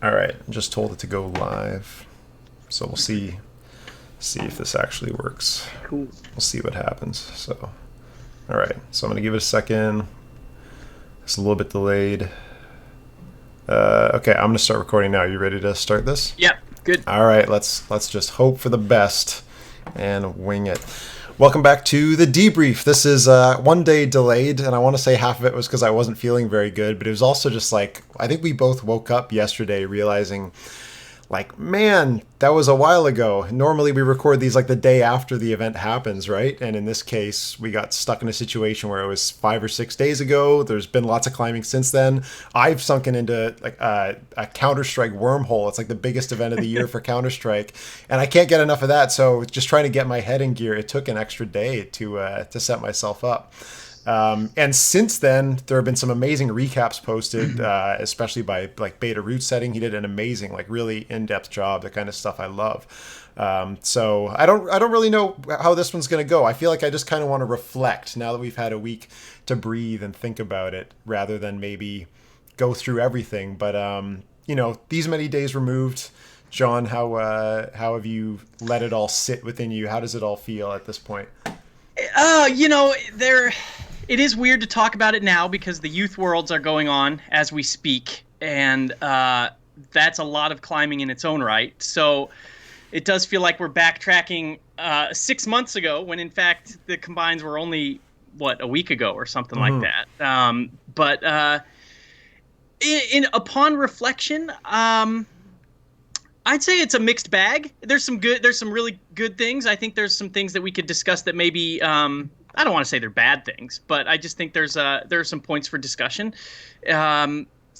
All right, just told it to go live, so we'll see if this actually works. Cool. We'll see what happens. So, all right, so I'm gonna give it a second. It's a little bit delayed. Okay, I'm gonna start recording now. You ready to start this? Yeah, good. All right, let's just hope for the best and wing it. Welcome back to the Debrief. This is 1 day delayed, and I want to say half of it was because I wasn't feeling very good, but it was also just like, I think we both woke up yesterday realizing, like, man, that was a while ago. Normally we record these like the day after the event happens, right? And in this case, we got stuck in a situation where it was 5 or 6 days ago. There's been lots of climbing since then. I've sunken into like a Counter-Strike wormhole. It's like the biggest event of the year for Counter-Strike, and I can't get enough of that. So just trying to get my head in gear, it took an extra day to set myself up. And since then, there have been some amazing recaps posted, especially by like Beta Root Setting. He did an amazing, like really in-depth job, the kind of stuff I love. So I don't really know how this one's going to go. I feel like I just kind of want to reflect now that we've had a week to breathe and think about it rather than maybe go through everything. But, these many days removed, John, how have you let it all sit within you? How does it all feel at this point? It is weird to talk about it now because the youth worlds are going on as we speak, and that's a lot of climbing in its own right. So it does feel like we're backtracking 6 months ago when, in fact, the combines were only, a week ago or something like that. But upon reflection, I'd say it's a mixed bag. There's some really good things. I think there's some things that we could discuss that maybe I don't want to say they're bad things, but I just think there are some points for discussion.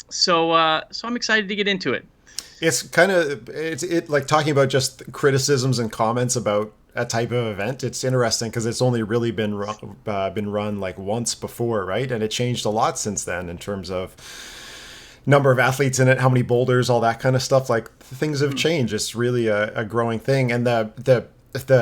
So I'm excited to get into it. It's kind of like talking about just criticisms and comments about a type of event. It's interesting because it's only really been run like once before, right? And it changed a lot since then in terms of number of athletes in it, how many boulders, all that kind of stuff. Like things have changed. It's really a growing thing. And the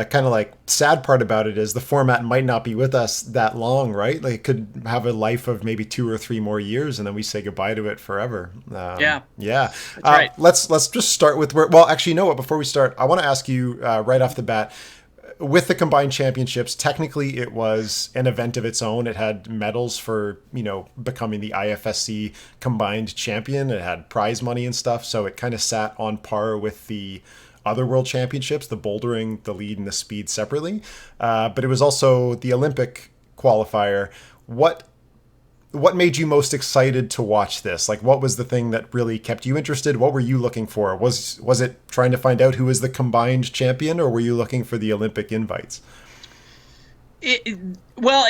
kind of like sad part about it is the format might not be with us that long, right? Like it could have a life of maybe 2 or 3 more years and then we say goodbye to it forever. Yeah. That's right. Let's just start with actually, you know what? Before we start, I want to ask you right off the bat, with the combined championships, technically it was an event of its own. It had medals for, becoming the IFSC combined champion. It had prize money and stuff. So it kind of sat on par with the other world championships, the bouldering, the lead, and the speed separately. But it was also the Olympic qualifier. What made you most excited to watch this? Like, what was the thing that really kept you interested? What were you looking for? Was it trying to find out who was the combined champion, or were you looking for the Olympic invites? And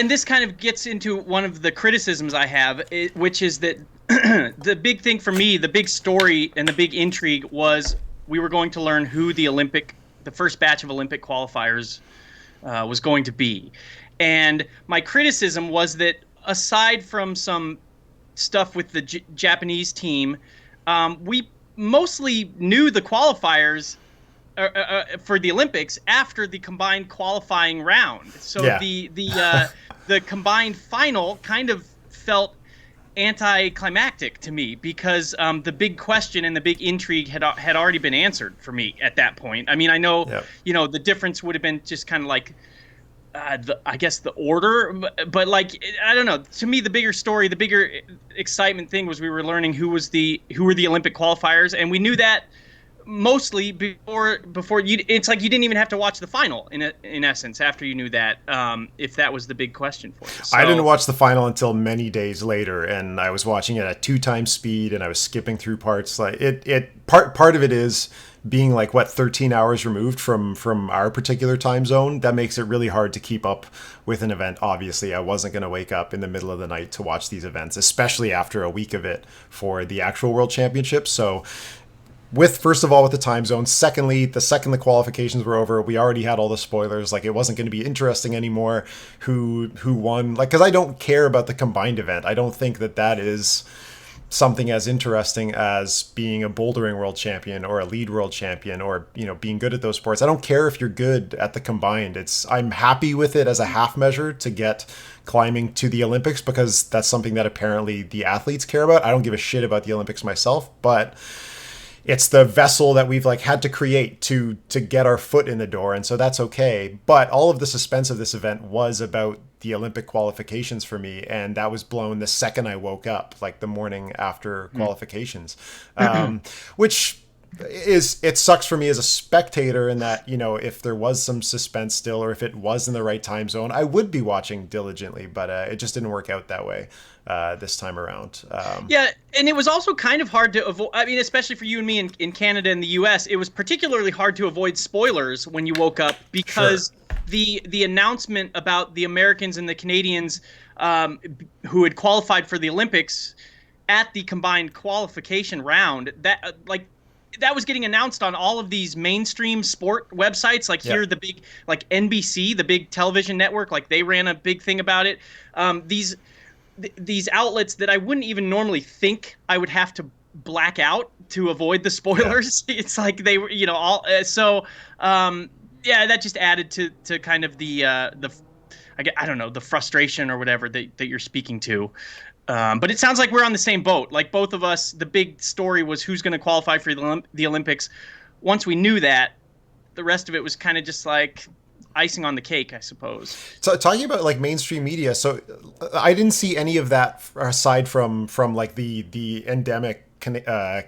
this kind of gets into one of the criticisms I have, which is that the big thing for me, the big story and the big intrigue was we were going to learn who the first batch of Olympic qualifiers was going to be. And my criticism was that aside from some stuff with the Japanese team, we mostly knew the qualifiers for the Olympics after the combined qualifying round. So yeah. the combined final kind of felt anticlimactic to me because the big question and the big intrigue had already been answered for me at that point. I mean, I know, the difference would have been just kind of like, I guess the order, but like, I don't know. To me, the bigger story, the bigger excitement thing was we were learning who were the Olympic qualifiers, and we knew that mostly before it's like you didn't even have to watch the final in essence after you knew that, if that was the big question for you. So, I didn't watch the final until many days later, and I was watching it at 2 times speed, and I was skipping through parts. Like part of it is being like 13 hours removed from our particular time zone. That makes it really hard to keep up with an event. Obviously, I wasn't going to wake up in the middle of the night to watch these events, especially after a week of it for the actual World Championships. So first of all, with the time zone. Secondly, the second the qualifications were over, we already had all the spoilers. Like, it wasn't going to be interesting anymore who won. Like, because I don't care about the combined event. I don't think that is something as interesting as being a bouldering world champion or a lead world champion, or being good at those sports. I don't care if you're good at the combined. I'm happy with it as a half measure to get climbing to the Olympics, because that's something that apparently the athletes care about. I don't give a shit about the Olympics myself, but it's the vessel that we've had to create to get our foot in the door, and so that's okay. But all of the suspense of this event was about the Olympic qualifications for me, and that was blown the second I woke up, the morning after qualifications, which it sucks for me as a spectator, in that if there was some suspense still, or if it was in the right time zone, I would be watching diligently, but it just didn't work out that way this time around. Yeah, and it was also kind of hard to avoid. I mean, especially for you and me in Canada and the US, it was particularly hard to avoid spoilers when you woke up, because the announcement about the Americans and the Canadians who had qualified for the Olympics at the combined qualification round, that was getting announced on all of these mainstream sport websites. Here, the big, NBC, the big television network, they ran a big thing about it. These outlets that I wouldn't even normally think I would have to black out to avoid the spoilers. Yeah. It's they were, all. That just added to kind of the I don't know, the frustration or whatever that you're speaking to. But it sounds like we're on the same boat. Both of us, the big story was who's going to qualify for the Olympics. Once we knew that, the rest of it was kind of just icing on the cake, I suppose. So talking about mainstream media, so I didn't see any of that aside from the endemic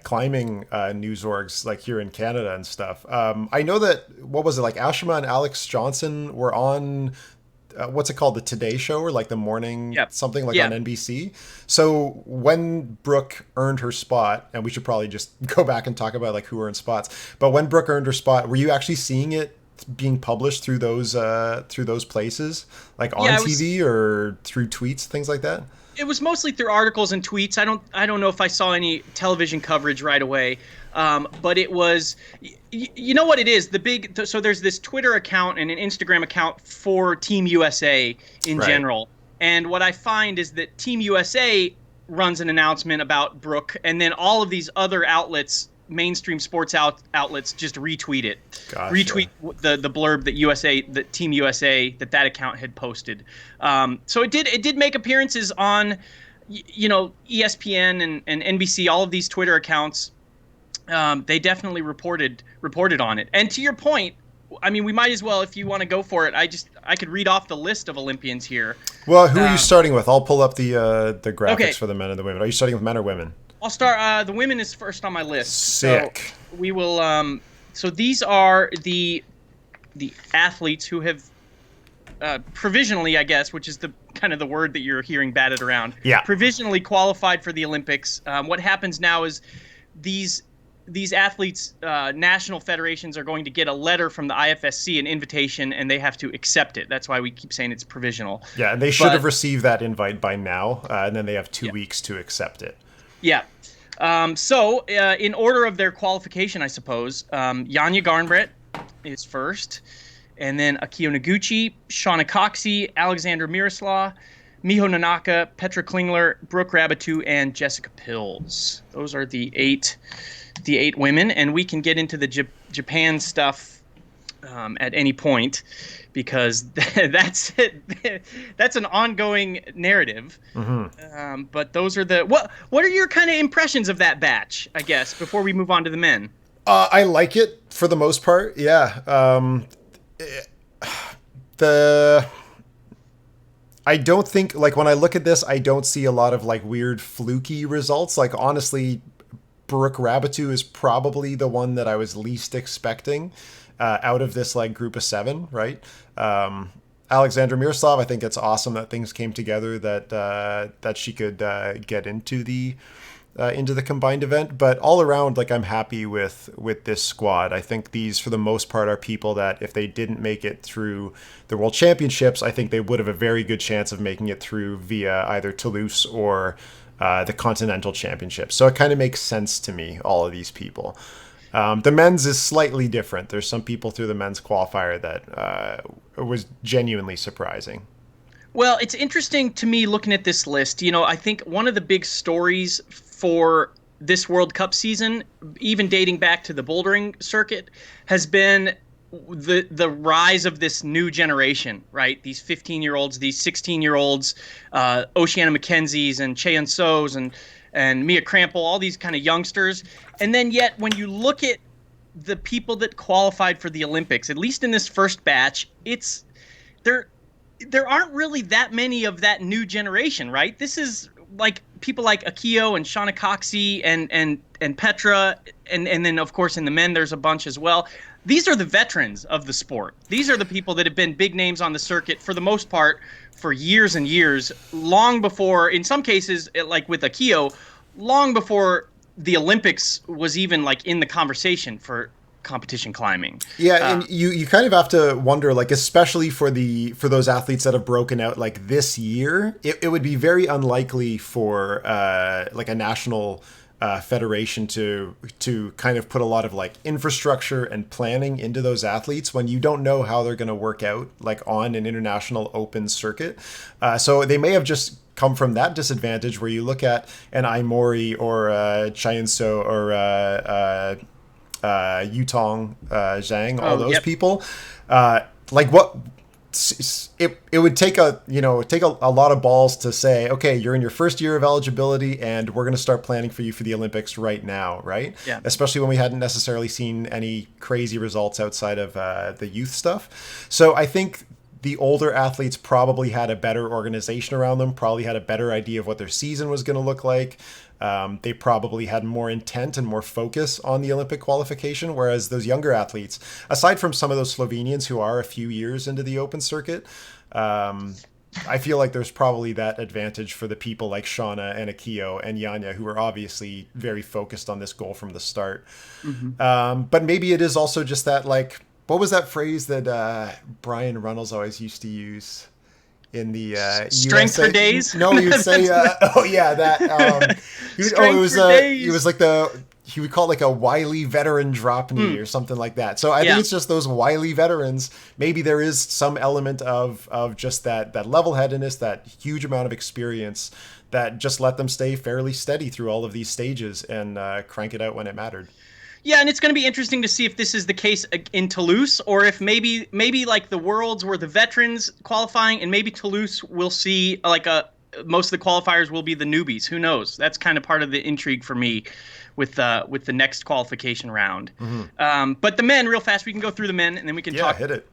climbing news orgs here in Canada and stuff. I know that, what was it, Ashima and Alex Johnson were on what's it called, the Today Show, or the morning something on NBC. So when Brooke earned her spot, and we should probably just go back and talk about who earned spots, but when Brooke earned her spot, were you actually seeing it being published through those places, on TV or through tweets, things like that? It was mostly through articles and tweets. I don't know if I saw any television coverage right away, but it was, you know what it is, so there's this Twitter account and an Instagram account for Team USA in general, and what I find is that Team USA runs an announcement about Brooke, and then all of these other outlets, mainstream sports outlets, just retweet it. Gotcha. Retweet the blurb that Team USA, that account had posted. So it did make appearances on, ESPN and NBC, all of these Twitter accounts. They definitely reported on it. And to your point, I mean, we might as well, if you want to go for it. I could read off the list of Olympians here. Well, who are you starting with? I'll pull up the graphics for the men and the women. Are you starting with men or women? I'll start. The women is first on my list. Sick. So we will. So these are the athletes who have provisionally, I guess, which is the kind of the word that you're hearing batted around. Yeah. Provisionally qualified for the Olympics. What happens now is these athletes, national federations are going to get a letter from the IFSC, an invitation, and they have to accept it. That's why we keep saying it's provisional. Yeah, and they should have received that invite by now, and then they have 2 weeks to accept it. Yeah. So in order of their qualification, I suppose, Yanya Garnbrett is first, and then Akio Noguchi, Shauna Coxey, Alexander Miroslav, Miho Nanaka, Petra Klingler, Brooke Rabbitou, and Jessica Pills. Those are the eight women, and we can get into the Japan stuff at any point, because that's an ongoing narrative. Mm-hmm. But those are what are your kind of impressions of that batch, I guess, before we move on to the men? I like it for the most part. Yeah. I don't think, when I look at this, I don't see a lot of weird fluky results. Honestly, Brooke Rabbitou is probably the one that I was least expecting out of this group of 7, right? Alexander Miroslav, I think it's awesome that things came together that she could get into the combined event. But all around, I'm happy with this squad. I think these, for the most part, are people that if they didn't make it through the World Championships, I think they would have a very good chance of making it through via either Toulouse or the Continental Championship. So it kind of makes sense to me, all of these people. The men's is slightly different. There's some people through the men's qualifier that was genuinely surprising. Well, it's interesting to me looking at this list. I think one of the big stories for this World Cup season, even dating back to the bouldering circuit, has been the rise of this new generation, right? These 15-year-olds, these 16-year-olds, Oceana McKenzie's and Cheon So's and Mia Crampel, all these kind of youngsters. And then yet when you look at the people that qualified for the Olympics, at least in this first batch, it's there aren't really that many of that new generation, right? This is like people like Akio and Shauna Coxey and Petra, and then of course in the men there's a bunch as well. These are the veterans of the sport. These are the people that have been big names on the circuit for the most part for years and years, long before, in some cases, like with Akio, long before the Olympics was even like in the conversation for competition climbing. Yeah, and you kind of have to wonder, like, especially for those athletes that have broken out like this year, it would be very unlikely for like a national federation to kind of put a lot of like infrastructure and planning into those athletes when you don't know how they're going to work out like on an international open circuit. So they may have just come from that disadvantage where you look at an Aimori or Cheon So or Yutong Zhang, all those people, like what it would take a lot of balls to say, okay, you're in your first year of eligibility and we're going to start planning for you for the Olympics right now, right? Yeah. Especially when we hadn't necessarily seen any crazy results outside of the youth stuff. So I think the older athletes probably had a better organization around them, probably had a better idea of what their season was going to look like. They probably had more intent and more focus on the Olympic qualification, whereas those younger athletes, aside from some of those Slovenians who are a few years into the open circuit, I feel like there's probably that advantage for the people like Shauna and Akio and Yanya, who are obviously very focused on this goal from the start. Mm-hmm. But maybe it is also just that, like, what was that phrase that Brian Runnels always used to use? In the strength USA, for days. No, he would say, "Oh yeah, that." It was like he would call it like a wily veteran drop knee or something like that. So I think it's just those wily veterans. Maybe there is some element of just that level-headedness, that huge amount of experience that just let them stay fairly steady through all of these stages and crank it out when it mattered. Yeah, and it's going to be interesting to see if this is the case in Toulouse, or if maybe like the Worlds were the veterans qualifying, and maybe Toulouse will see like most of the qualifiers will be the newbies. Who knows? That's kind of part of the intrigue for me with the next qualification round. Mm-hmm. But the men, real fast, we can go through the men, and then we can talk. Hit it.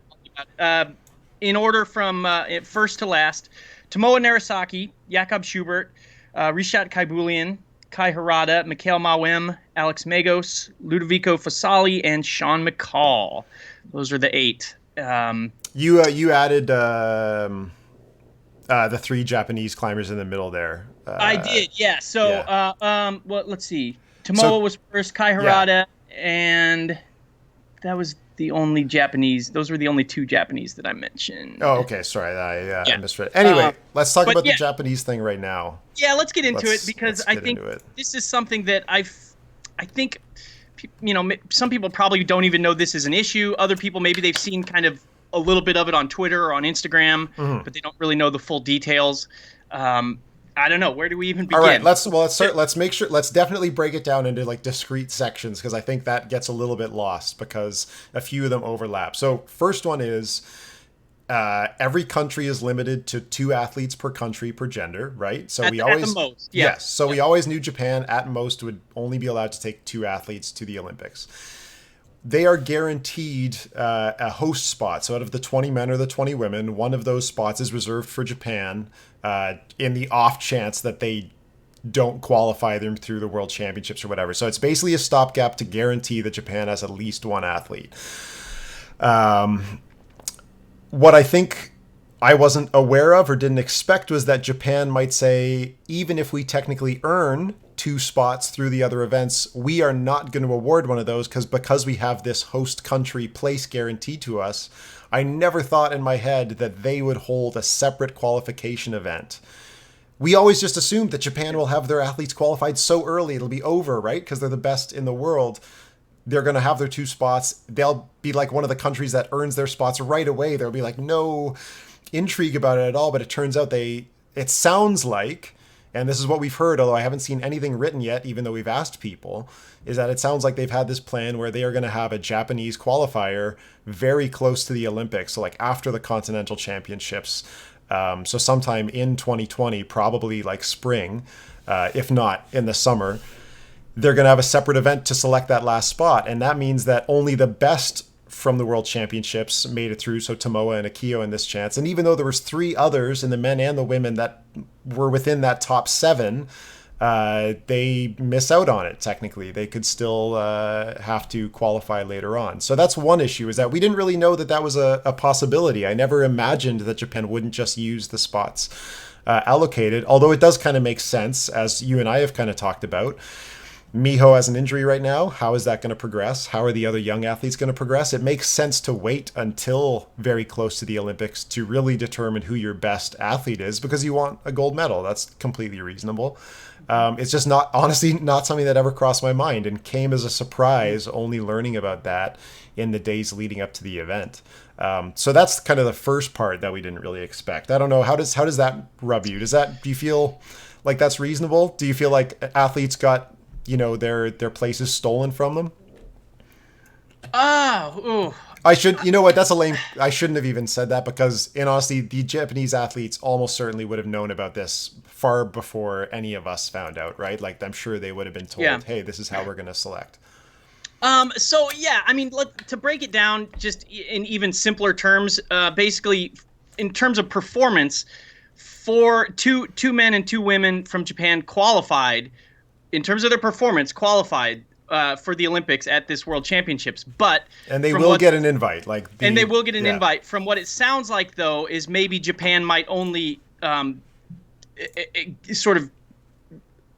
In order from first to last: Tomoa Narasaki, Jakob Schubert, Rishat Kaibulian, Kai Harada, Mikhail Mawem, Alex Magos, Ludovico Fasali, and Sean McCall. Those are the 8. You added the 3 Japanese climbers in the middle there. I did, yeah. So, well, let's see. Tomoa was first, Kai Harada, and that was the only Japanese. Those were the only 2 Japanese that I mentioned. Oh, okay. Sorry, I misread. Anyway, let's talk about the Japanese thing right now. Yeah, let's get into it because I think this is something that I think, some people probably don't even know this is an issue. Other people, maybe they've seen kind of a little bit of it on Twitter or on Instagram, but they don't really know the full details. I don't know. Where do we even begin? All right, let's start. Let's definitely break it down into like discrete sections, because I think that gets a little bit lost because a few of them overlap. So first one is every country is limited to 2 athletes per country per gender, right? So at the most, yes. So we always knew Japan at most would only be allowed to take 2 athletes to the Olympics. They are guaranteed a host spot. So out of the 20 men or the 20 women, one of those spots is reserved for Japan in the off chance that they don't qualify them through the World Championships or whatever. So it's basically a stopgap to guarantee that Japan has at least 1 athlete. What I think I wasn't aware of or didn't expect was that Japan might say, even if we technically earn 2 spots through the other events, we are not going to award one of those because we have this host country place guaranteed to us. I never thought in my head that they would hold a separate qualification event. We always just assumed that Japan will have their athletes qualified so early, it'll be over, right? Because they're the best in the world. They're going to have their 2 spots. They'll be like one of the countries that earns their spots right away. There'll be like no intrigue about it at all. But it turns out it sounds like, and this is what we've heard, although I haven't seen anything written yet, even though we've asked people, is that it sounds like they've had this plan where they are going to have a Japanese qualifier very close to the Olympics, so like after the Continental Championships. So sometime in 2020, probably like spring, if not in the summer, they're going to have a separate event to select that last spot. And that means that only the best from the World Championships made it through. So Tomoa and Akio in this chance. And even though there was 3 others in the men and the women that were within that top 7, they miss out on it. Technically, they could still have to qualify later on. So that's one issue, is that we didn't really know that that was a possibility. I never imagined that Japan wouldn't just use the spots allocated, although it does kind of make sense, as you and I have kind of talked about. Miho has an injury right now. How is that going to progress? How are the other young athletes going to progress? It makes sense to wait until very close to the Olympics to really determine who your best athlete is, because you want a gold medal. That's completely reasonable. It's just not, honestly, not something that ever crossed my mind, and came as a surprise, only learning about that in the days leading up to the event. So that's kind of the first part that we didn't really expect. I don't know, how does that rub you? Do you feel like that's reasonable? Do you feel like athletes got, their places stolen from them? I should, you know what, that's a lame, I shouldn't have even said that, because in honesty, the Japanese athletes almost certainly would have known about this far before any of us found out, right? Like, I'm sure they would have been told, hey, this is how we're going to select. So yeah, I mean, to break it down just in even simpler terms, basically in terms of performance, for two men and 2 women from Japan qualified, in terms of their performance, qualified for the Olympics at this World Championships. And they will get an invite. They will get an invite. From what it sounds like, though, is maybe Japan might only sort of,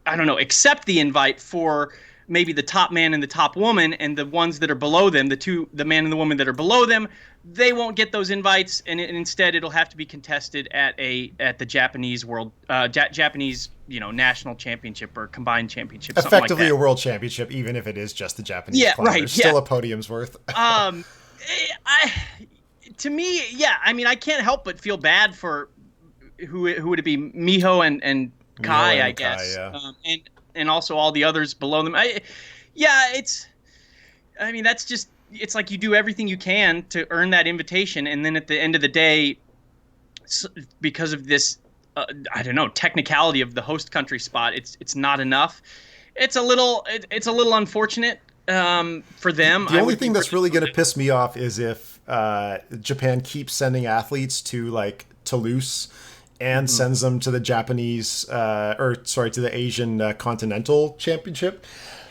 I don't know, accept the invite for maybe the top man and the top woman, and the ones that are below them, the man and the woman that are below them, they won't get those invites, and instead it'll have to be contested at the Japanese Japanese national championship or combined championship. Effectively like a world championship, even if it is just the Japanese climbers. Right. Still a podium's worth. To me, I mean, I can't help but feel bad for who would it be, Miho and Kai, I guess, and also all the others below them. It's like you do everything you can to earn that invitation, and then at the end of the day, because of this, I don't know, technicality of the host country spot, it's not enough. It's a little unfortunate for them. The only thing that's really going to piss me off is if Japan keeps sending athletes to like Toulouse and sends them to the Japanese, to the Asian Continental Championship.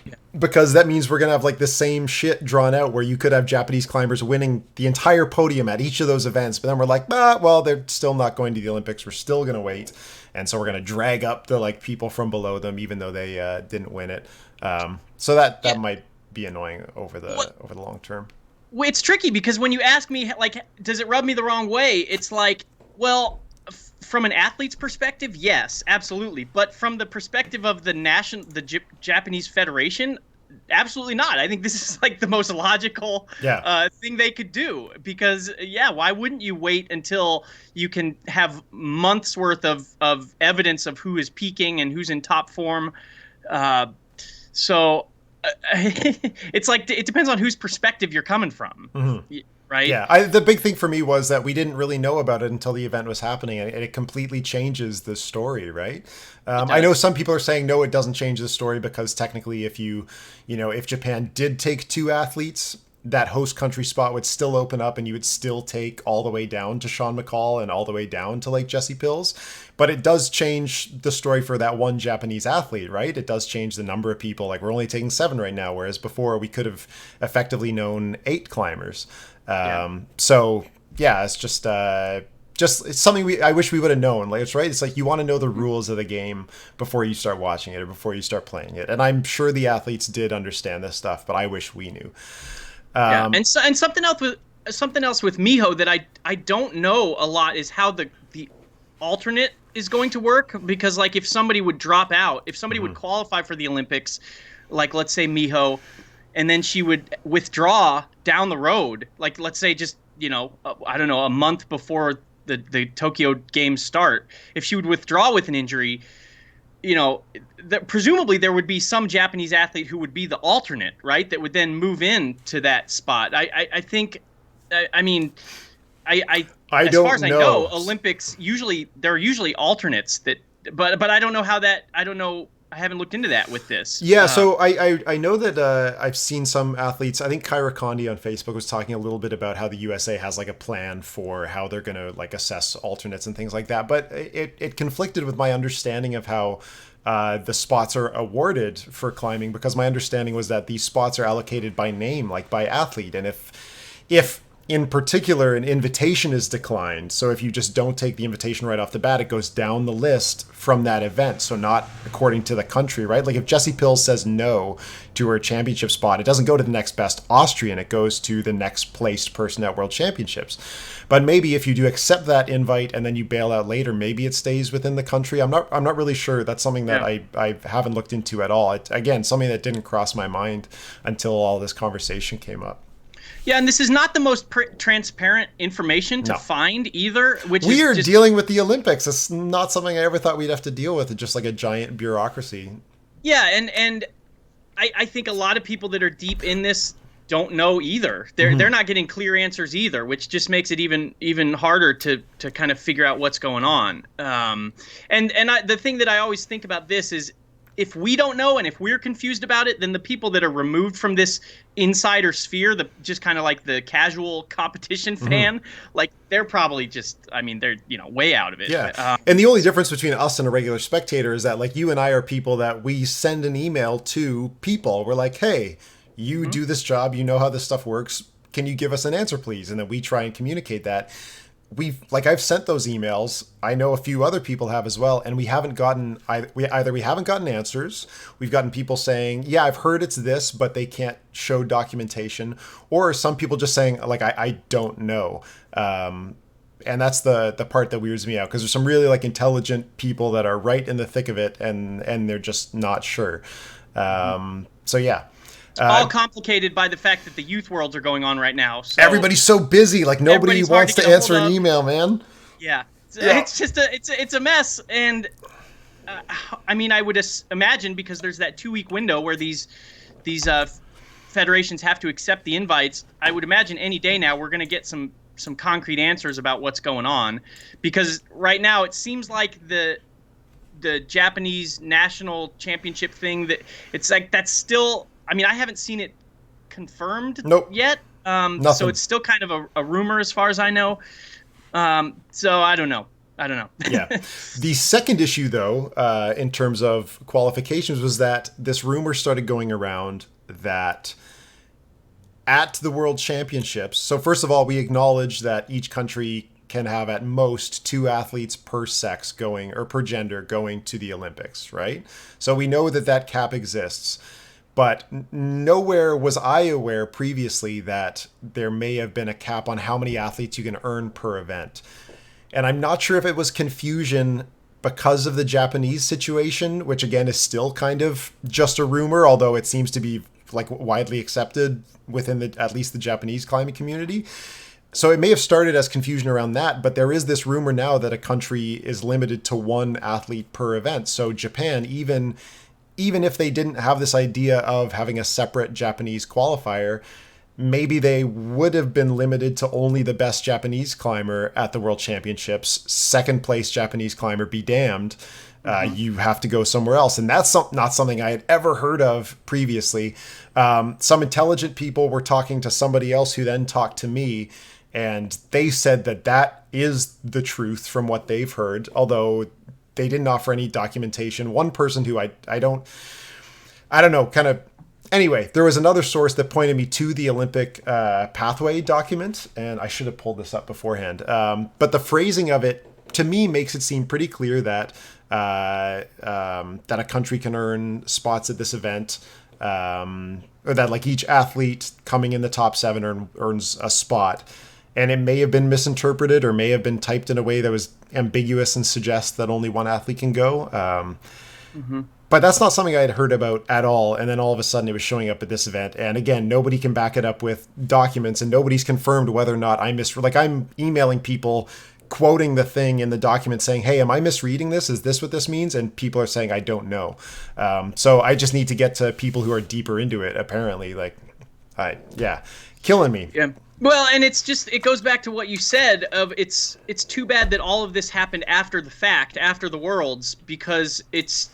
Yeah. Because that means we're going to have like the same shit drawn out where you could have Japanese climbers winning the entire podium at each of those events. But then we're like, they're still not going to the Olympics. We're still going to wait. And so we're going to drag up the like people from below them, even though they didn't win it. So that might be annoying over the long term. Well, it's tricky because when you ask me, like, does it rub me the wrong way? It's like, well, from an athlete's perspective, yes, absolutely. But from the perspective of the Japanese Federation, absolutely not. I think this is like the most logical thing they could do, because why wouldn't you wait until you can have months worth of evidence of who is peaking and who's in top form? It's like, it depends on whose perspective you're coming from. Mm-hmm. Right? Yeah, the big thing for me was that we didn't really know about it until the event was happening, and it completely changes the story, right? I know some people are saying, no, it doesn't change the story, because technically if if Japan did take 2 athletes, that host country spot would still open up, and you would still take all the way down to Sean McCall and all the way down to like Jesse Pills. But it does change the story for that one Japanese athlete, right? It does change the number of people. Like, we're only taking 7 right now, whereas before we could have effectively known 8 climbers. So it's just it's something I wish we would have known. Like, it's right. It's like, you want to know the rules of the game before you start watching it or before you start playing it. And I'm sure the athletes did understand this stuff, but I wish we knew. And something else with Miho that I don't know a lot is how the alternate is going to work, because like if somebody would drop out, if somebody would qualify for the Olympics, like let's say Miho, and then she would withdraw down the road, like let's say just, I don't know, a month before the Tokyo Games start, if she would withdraw with an injury, presumably there would be some Japanese athlete who would be the alternate, right? That would then move into that spot. I think, I mean, I as far don't as I know, know. Olympics there are usually alternates but I don't know how that. I don't know. I haven't looked into that with this. Yeah, so I know that I've seen some athletes. I think Kyra Condi on Facebook was talking a little bit about how the USA has like a plan for how they're going to like assess alternates and things like that. But it conflicted with my understanding of how the spots are awarded for climbing, because my understanding was that these spots are allocated by name, like by athlete, and if in particular an invitation is declined, so if you just don't take the invitation right off the bat, it goes down the list from that event, so not according to the country, right? Like if Jessie Pills says no to her championship spot, it doesn't go to the next best Austrian, it goes to the next placed person at World Championships. But maybe if you do accept that invite and then you bail out later, maybe it stays within the country. I'm not really sure. That's something that I haven't looked into at all. Again, something that didn't cross my mind until all this conversation came up. Yeah, and this is not the most transparent information to find either. We are dealing with the Olympics. It's not something I ever thought we'd have to deal with. It's just like a giant bureaucracy. Yeah, and I think a lot of people that are deep in this don't know either. They're not getting clear answers either, which just makes it even harder to kind of figure out what's going on. The thing that I always think about this is, if we don't know and if we're confused about it, then the people that are removed from this insider sphere, just kind of like the casual competition fan, like they're probably they're way out of it. Yeah. And the only difference between us and a regular spectator is that like you and I are people that we send an email to people. We're like, hey, you do this job, you know how this stuff works. Can you give us an answer, please? And then we try and communicate that. I've sent those emails. I know a few other people have as well, and we haven't gotten either we haven't gotten answers. We've gotten people saying, "Yeah, I've heard it's this," but they can't show documentation, or some people just saying, like, "I don't know." And that's the part that weirds me out, because there's some really like intelligent people that are right in the thick of it, and they're just not sure. So yeah. All complicated by the fact that the youth worlds are going on right now. So everybody's so busy, like nobody wants to answer an email, man. Yeah, it's just it's a mess, and I would imagine, because there's that 2-week window where these federations have to accept the invites. I would imagine any day now we're going to get some concrete answers about what's going on, because right now it seems like the Japanese national championship thing, that it's like that's still. I haven't seen it confirmed yet. So it's still kind of a rumor as far as I know. So I don't know. Yeah. The second issue, though, in terms of qualifications, was that this rumor started going around that at the World Championships, so first of all, we acknowledge that each country can have at most 2 athletes per sex going, or per gender going to the Olympics, right? So we know that cap exists. But nowhere was I aware previously that there may have been a cap on how many athletes you can earn per event. And I'm not sure if it was confusion because of the Japanese situation, which again is still kind of just a rumor, although it seems to be like widely accepted within at least the Japanese climbing community. So it may have started as confusion around that, but there is this rumor now that a country is limited to 1 athlete per event. So Japan, even if they didn't have this idea of having a separate Japanese qualifier, maybe they would have been limited to only the best Japanese climber at the World Championships. Second place Japanese climber, be damned. You have to go somewhere else. And that's not something I had ever heard of previously. Some intelligent people were talking to somebody else who then talked to me, and they said that is the truth from what they've heard, although they didn't offer any documentation. One person who I don't know, kind of. Anyway, there was another source that pointed me to the Olympic pathway document, and I should have pulled this up beforehand. But the phrasing of it, to me, makes it seem pretty clear that a country can earn spots at this event, or that like each athlete coming in the top 7 earns a spot. And it may have been misinterpreted or may have been typed in a way that was ambiguous and suggests that only 1 athlete can go. But that's not something I had heard about at all. And then all of a sudden it was showing up at this event. And again, nobody can back it up with documents, and nobody's confirmed whether or not I'm emailing people quoting the thing in the document saying, hey, am I misreading this? Is this what this means? And people are saying, I don't know. So I just need to get to people who are deeper into it, apparently. Like, yeah, killing me. Yeah. Well, and it's just, it goes back to what you said of it's too bad that all of this happened after the fact, after the Worlds, because it's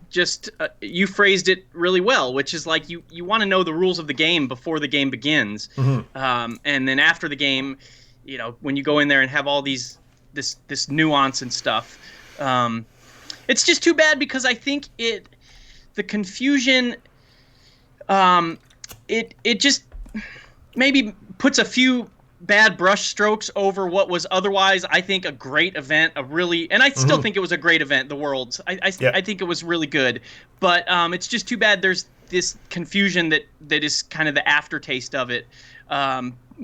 just you phrased it really well, which is like you want to know the rules of the game before the game begins. And then after the game, you know, when you go in there and have all this nuance and stuff, it's just too bad because I think the confusion, it just maybe puts a few bad brush strokes over what was otherwise, I think, a great event, and I still think it was a great event, the Worlds. I think it was really good, but it's just too bad there's this confusion that is kind of the aftertaste of it,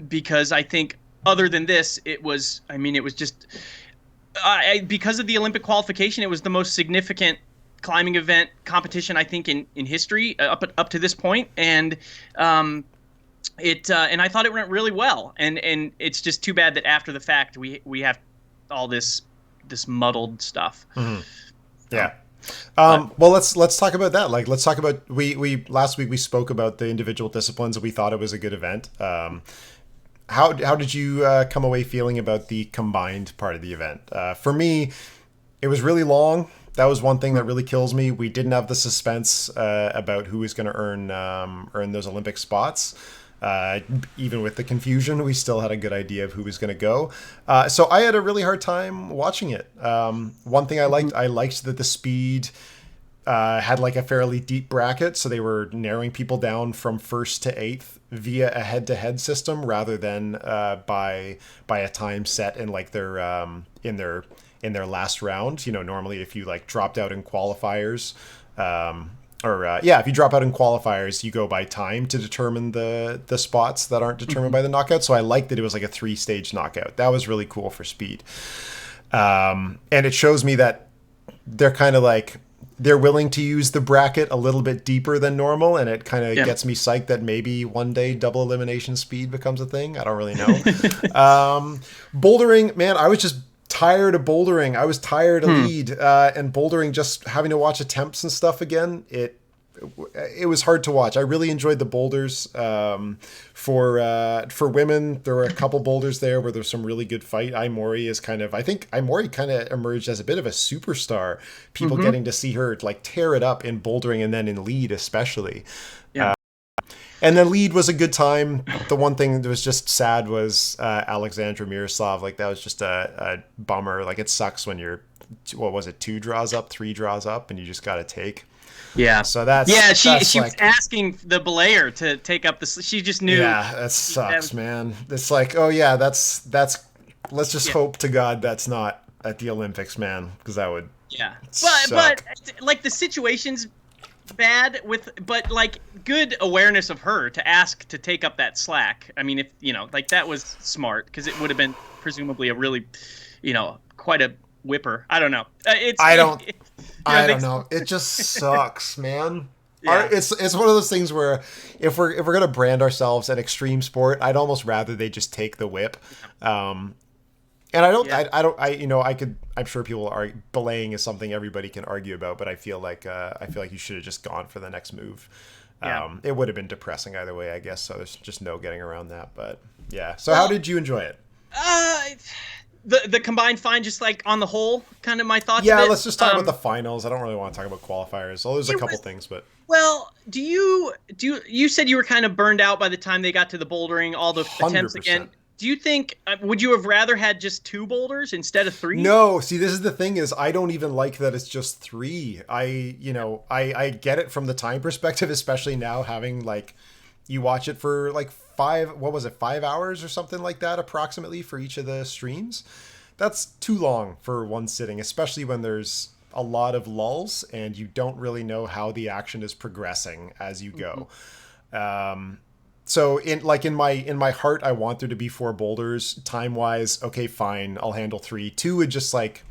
because I think other than this, it was just because of the Olympic qualification, it was the most significant climbing event competition, I think, in history up to this point, and and I thought it went really well, and it's just too bad that after the fact we have all this muddled stuff. Yeah. Well, let's talk about that. Like, let's talk about we last week we spoke about the individual disciplines and we thought it was a good event. How did you come away feeling about the combined part of the event? For me, it was really long. That was one thing that really kills me. We didn't have the suspense about who was going to earn those Olympic spots. Even with the confusion, we still had a good idea of who was going to go. So I had a really hard time watching it. One thing I liked that the speed had like a fairly deep bracket, so they were narrowing people down from first to eighth via a head-to-head system rather than by a time set in like their in their last round. You know, normally if you like dropped out in qualifiers, if you drop out in qualifiers, you go by time to determine the spots that aren't determined by the knockout. So I liked that it was like a 3-stage knockout. That was really cool for speed. And it shows me that they're kind of like, they're willing to use the bracket a little bit deeper than normal. And it kind of gets me psyched that maybe one day double elimination speed becomes a thing. I don't really know. Bouldering, man, I was just tired of bouldering. I was tired of lead and bouldering, just having to watch attempts and stuff again. It was hard to watch. I really enjoyed the boulders. For women, there were a couple boulders there where there's some really good fight. I think Aimori kind of emerged as a bit of a superstar. People getting to see her like tear it up in bouldering and then in lead especially. Yeah. And then lead was a good time. The one thing that was just sad was Alexandra Miroslav. Like, that was just a bummer. Like, it sucks when you're, 2 draws up, 3 draws up, and you just got to take. Yeah. So that's she was asking the belayer to take up the. She just knew. Yeah, that sucks, man. It's like, oh yeah, that's. Let's just hope to God that's not at the Olympics, man, because that would. Yeah, suck. but like the situation's bad but like good awareness of her to ask to take up that slack. I mean, if you know, like, that was smart, because it would have been presumably a really, quite a whipper. I don't know. I don't know. It just sucks, man. Yeah. It's one of those things where if we're gonna brand ourselves an extreme sport, I'd almost rather they just take the whip. And I'm sure people are belaying is something everybody can argue about, but I feel like you should have just gone for the next move. It would have been depressing either way, I guess. So there's just no getting around that. But yeah. So how did you enjoy it? The combined fine, just like on the whole, kind of my thoughts. Yeah, let's just talk about the finals. I don't really want to talk about qualifiers. Well, there's a couple things, but. Well, you said you were kind of burned out by the time they got to the bouldering, all the attempts 100%. again. Do you think, would you have rather had just 2 boulders instead of 3? No, see, this is the thing is I don't even like that it's just 3. I get it from the time perspective, especially now having like, you watch it for like 5 hours or something like that, approximately, for each of the streams. That's too long for one sitting, especially when there's a lot of lulls and you don't really know how the action is progressing as you go. So in my heart, I want there to be 4 boulders. Time wise, okay, fine, I'll handle 3. 2 would just like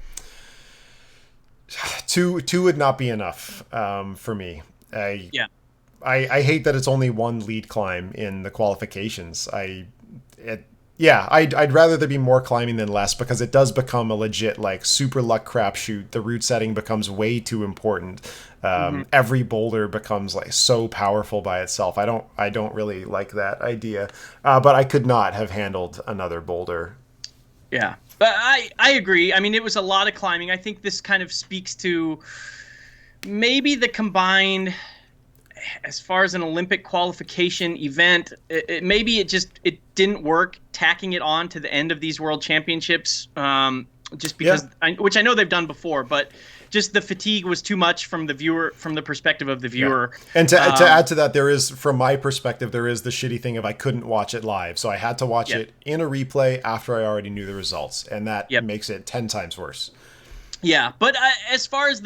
2 would not be enough for me. I hate that it's only 1 lead climb in the qualifications. Yeah, I'd rather there be more climbing than less, because it does become a legit like super luck crapshoot. The route setting becomes way too important. Every boulder becomes like so powerful by itself. I don't really like that idea. But I could not have handled another boulder. Yeah, but I agree. I mean, it was a lot of climbing. I think this kind of speaks to maybe the combined, as far as an Olympic qualification event, maybe it didn't work tacking it on to the end of these World Championships, just because, which I know they've done before, but just the fatigue was too much from the perspective of the viewer. Yeah. And to add to that, there is, from my perspective, there is the shitty thing of I couldn't watch it live, so I had to watch it in a replay after I already knew the results, and that makes it 10 times worse. Yeah, but as far as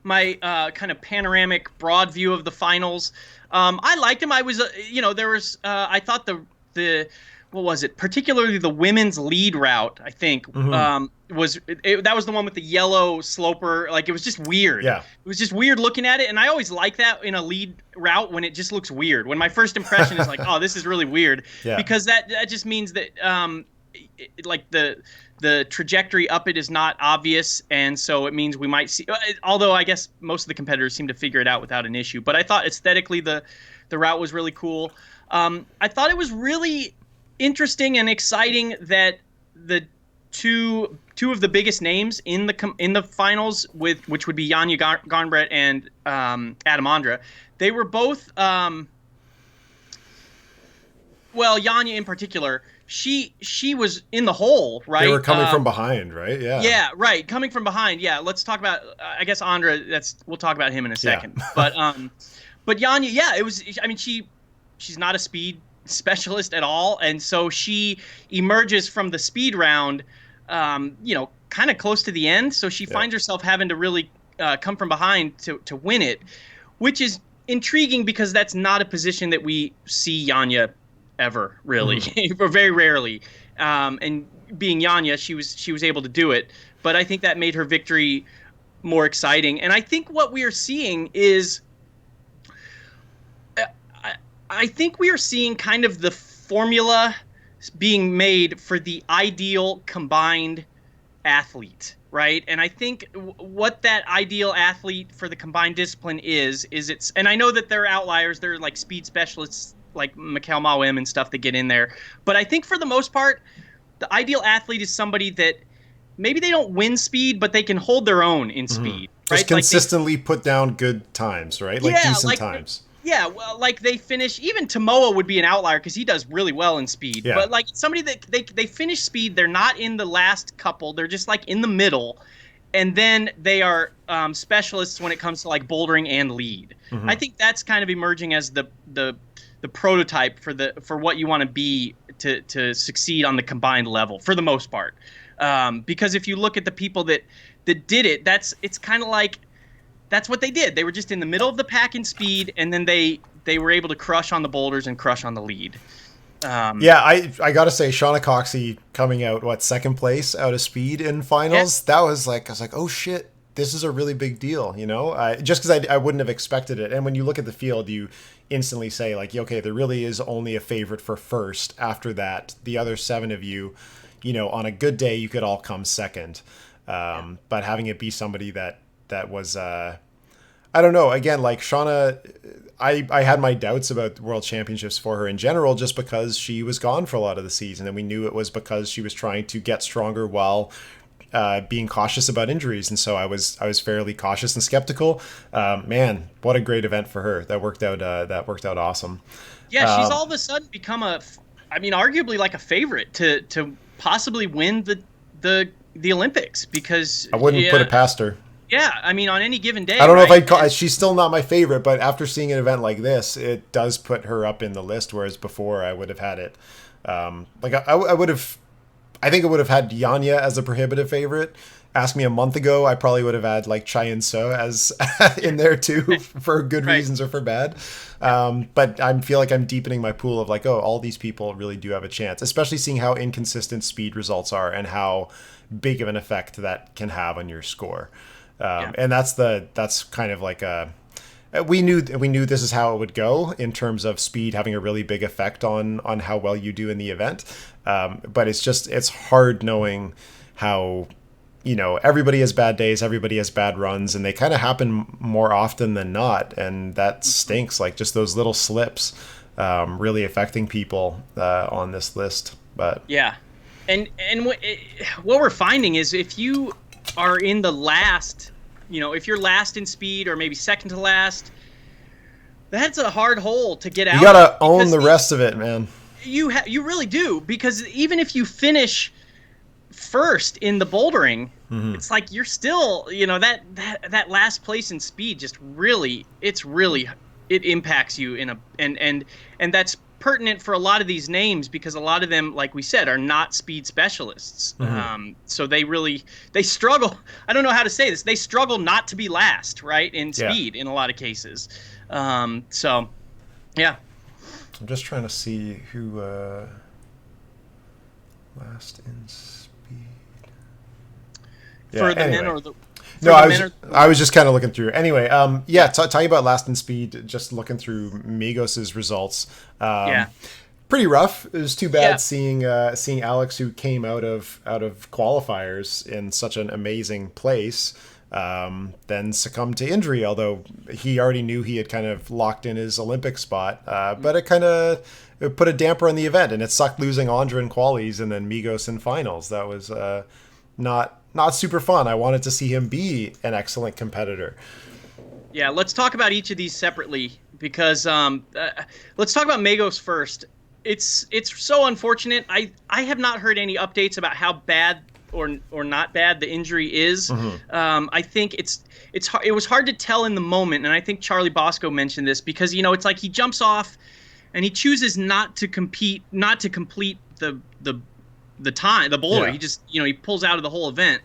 my kind of panoramic broad view of the finals, I liked them. I was, there was, I thought the what was it? Particularly the women's lead route, I think, that was the one with the yellow sloper. Like, it was just weird. Yeah. It was just weird looking at it, and I always like that in a lead route when it just looks weird. When my first impression is like, oh, this is really weird, because that just means that like the trajectory up it is not obvious, and so it means we might see, although I guess most of the competitors seem to figure it out without an issue. But I thought aesthetically the route was really cool. I thought it was really interesting and exciting that the two of the biggest names in the finals, which would be Janja Garnbret and Adam Ondra, they were both well, Janja in particular, she was in the hole, right? They were coming from behind, right? Yeah. Yeah, right. Coming from behind. Yeah. Let's talk about. I guess Ondra. We'll talk about him in a second. Yeah. But Janja, yeah, it was. I mean, she's not a speed specialist at all, and so she emerges from the speed round, kind of close to the end. So she finds herself having to really come from behind to win it, which is intriguing because that's not a position that we see Janja ever, really, or very rarely. And being Janja, she was able to do it. But I think that made her victory more exciting. And I think what we are seeing is, I think we are seeing kind of the formula being made for the ideal combined athlete, right? And I think what that ideal athlete for the combined discipline is it's, and I know that there are outliers, there are like speed specialists like Mikkel Mawem and stuff that get in there. But I think for the most part, the ideal athlete is somebody that maybe they don't win speed, but they can hold their own in speed. Right? Just consistently put down good times, right? Like decent times. Yeah, well, like they finish, even Tomoa would be an outlier because he does really well in speed. Yeah. But like somebody that they finish speed, they're not in the last couple, they're just like in the middle. And then they are specialists when it comes to like bouldering and lead. I think that's kind of emerging as the prototype for what you want to be to succeed on the combined level for the most part. Because if you look at the people that did it, it's kind of like that's what they did. They were just in the middle of the pack in speed, and then they were able to crush on the boulders and crush on the lead. I gotta say, Shauna Coxey coming out second place out of speed in finals. That was like, I was like, oh shit, this is a really big deal, just because I wouldn't have expected it. And when you look at the field, you instantly say like, okay, there really is only a favorite for first. After that, the other 7 of you, on a good day, you could all come second. But having it be somebody that was, I don't know, again, like Shauna, I had my doubts about World Championships for her in general, just because she was gone for a lot of the season, and we knew it was because she was trying to get stronger while being cautious about injuries, and so I was fairly cautious and skeptical. Man, what a great event for her! That worked out awesome. Yeah, she's all of a sudden become arguably like a favorite to possibly win the Olympics, because I wouldn't put it past her. Yeah, I mean, on any given day. I don't know if I'd call. She's still not my favorite, but after seeing an event like this, it does put her up in the list. Whereas before, I would have had it. I would have. I think I would have had Janja as a prohibitive favorite. Ask me a month ago, I probably would have had like Chai So as in there too, for good reasons or for bad. But I feel like I'm deepening my pool of like, oh, all these people really do have a chance, especially seeing how inconsistent speed results are and how big of an effect that can have on your score. And that's kind of like we knew this is how it would go in terms of speed having a really big effect on how well you do in the event. But it's hard knowing how, everybody has bad days, everybody has bad runs, and they kind of happen more often than not, and that stinks. Like just those little slips really affecting people on this list. But yeah, and what we're finding is if you are in the last, if you're last in speed or maybe second to last, that's a hard hole to get out. You gotta own the rest of it, man. You really do, because even if you finish first in the bouldering, it's like you're still, that last place in speed just really it impacts you and that's pertinent for a lot of these names, because a lot of them, like we said, are not speed specialists. So they struggle. I don't know how to say this. They struggle not to be last, right, in speed in a lot of cases. So, yeah. I'm just trying to see who last in speed. For the men or the... No, I was just kind of looking through. Anyway, talking about last in speed, just looking through Migos's results. Pretty rough. It was too bad seeing Alex, who came out of qualifiers in such an amazing place, then succumbed to injury, although he already knew he had kind of locked in his Olympic spot. But it put a damper on the event, and it sucked losing Andra in qualies and then Migos in finals. That was not super fun. I wanted to see him be an excellent competitor. Yeah, let's talk about each of these separately, because let's talk about Migos first. It's so unfortunate. I have not heard any updates about how bad or not bad the injury is. I think it was hard to tell in the moment, and I think Charlie Bosco mentioned this, because it's like he jumps off and he chooses not to complete the boulder. He just he pulls out of the whole event,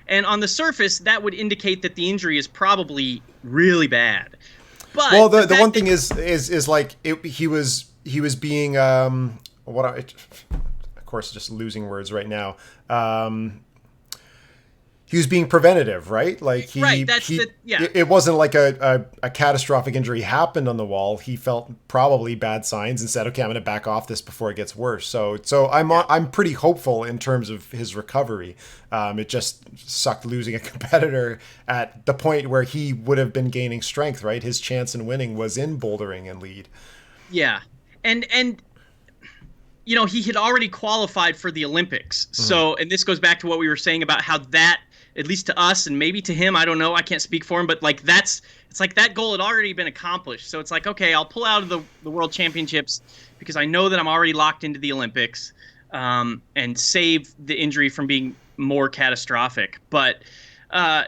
and on the surface that would indicate that the injury is probably really bad. But the one thing is like he was being of course just losing words right now. He was being preventative, right? Like it wasn't like a catastrophic injury happened on the wall. He felt probably bad signs and said, "Okay, I'm going to back off this before it gets worse." So I'm pretty hopeful in terms of his recovery. It just sucked losing a competitor at the point where he would have been gaining strength, right? His chance in winning was in bouldering and lead. Yeah, and he had already qualified for the Olympics. So, and this goes back to what we were saying about how that, at least to us and maybe to him, I don't know, I can't speak for him, but like it's like that goal had already been accomplished. So it's like, okay, I'll pull out of the World Championships because I know that I'm already locked into the Olympics, and save the injury from being more catastrophic. But that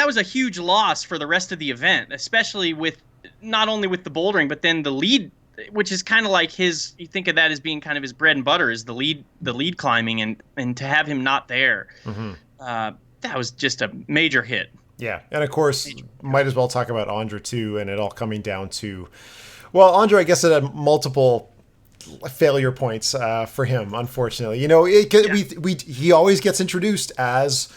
was a huge loss for the rest of the event, especially with not only with the bouldering, but then the lead, which is kind of like you think of that as being kind of his bread and butter, is the lead climbing, and to have him not there, that was just a major hit. Yeah, and of course, might as well talk about Andra too, and it all coming down to, well, Andra, I guess it had multiple failure points for him, unfortunately. He always gets introduced as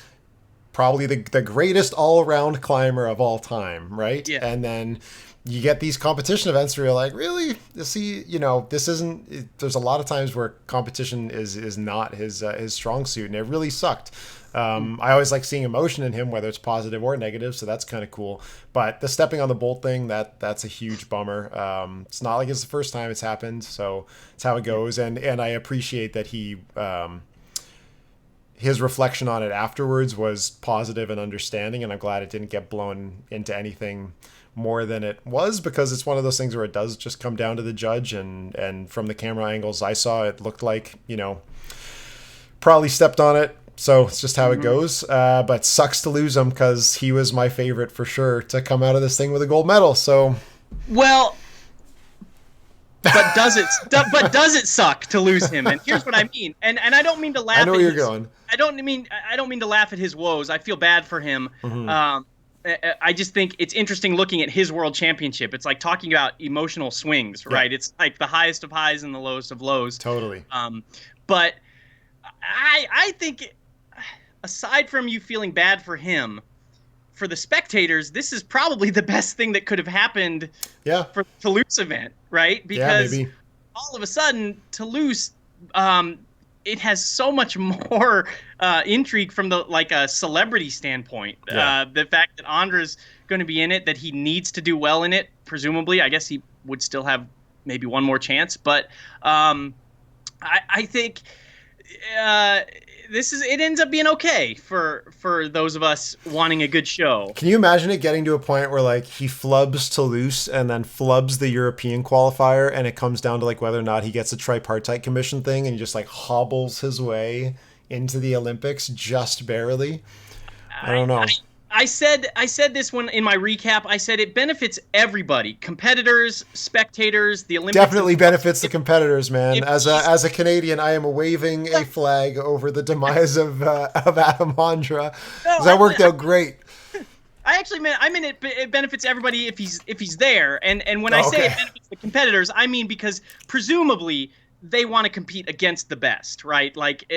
probably the greatest all-around climber of all time, right? Yeah. And then you get these competition events where you're like, really? See, this isn't. There's a lot of times where competition is not his strong suit, and it really sucked. I always like seeing emotion in him, whether it's positive or negative, so that's kind of cool. But the stepping on the bolt thing, that's a huge bummer. It's not like it's the first time it's happened, so it's how it goes. And I appreciate that he. His reflection on it afterwards was positive and understanding, and I'm glad it didn't get blown into anything more than it was, because it's one of those things where it does just come down to the judge, and from the camera angles I saw, it looked like probably stepped on it, so it's just how it goes. But sucks to lose him, because he was my favorite for sure to come out of this thing with a gold medal. So but does it suck to lose him? And here's what I mean, and I don't mean to laugh. I know where you're going. I don't mean to laugh at his woes. I feel bad for him. I just think it's interesting looking at his World Championship. It's like talking about emotional swings, right? Yeah. It's like the highest of highs and the lowest of lows. Totally. But I think, aside from you feeling bad for him, for the spectators, this is probably the best thing that could have happened Yeah. for the Toulouse event, right? Yeah, Because maybe. all of a sudden, Toulouse, it has so much more intrigue from the like a celebrity standpoint. Yeah. The fact that Andre's going to be in it, that he needs to do well in it, presumably, I guess he would still have maybe one more chance, but I think it ends up being okay for those of us wanting a good show. Can you imagine it getting to a point where like he flubs Toulouse and then flubs the European qualifier, and it comes down to like whether or not he gets a tripartite commission thing, and he just like hobbles his way into the Olympics just barely? I don't know. I said this one in my recap. I said it benefits everybody: competitors, spectators, the Olympics. Definitely benefits the competitors, man. if As a Canadian, I am waving a flag over the demise of Adam Ondra. No, That worked out great. I mean it benefits everybody if he's there. And when I say it benefits the competitors, I mean because presumably they want to compete against the best, right? Like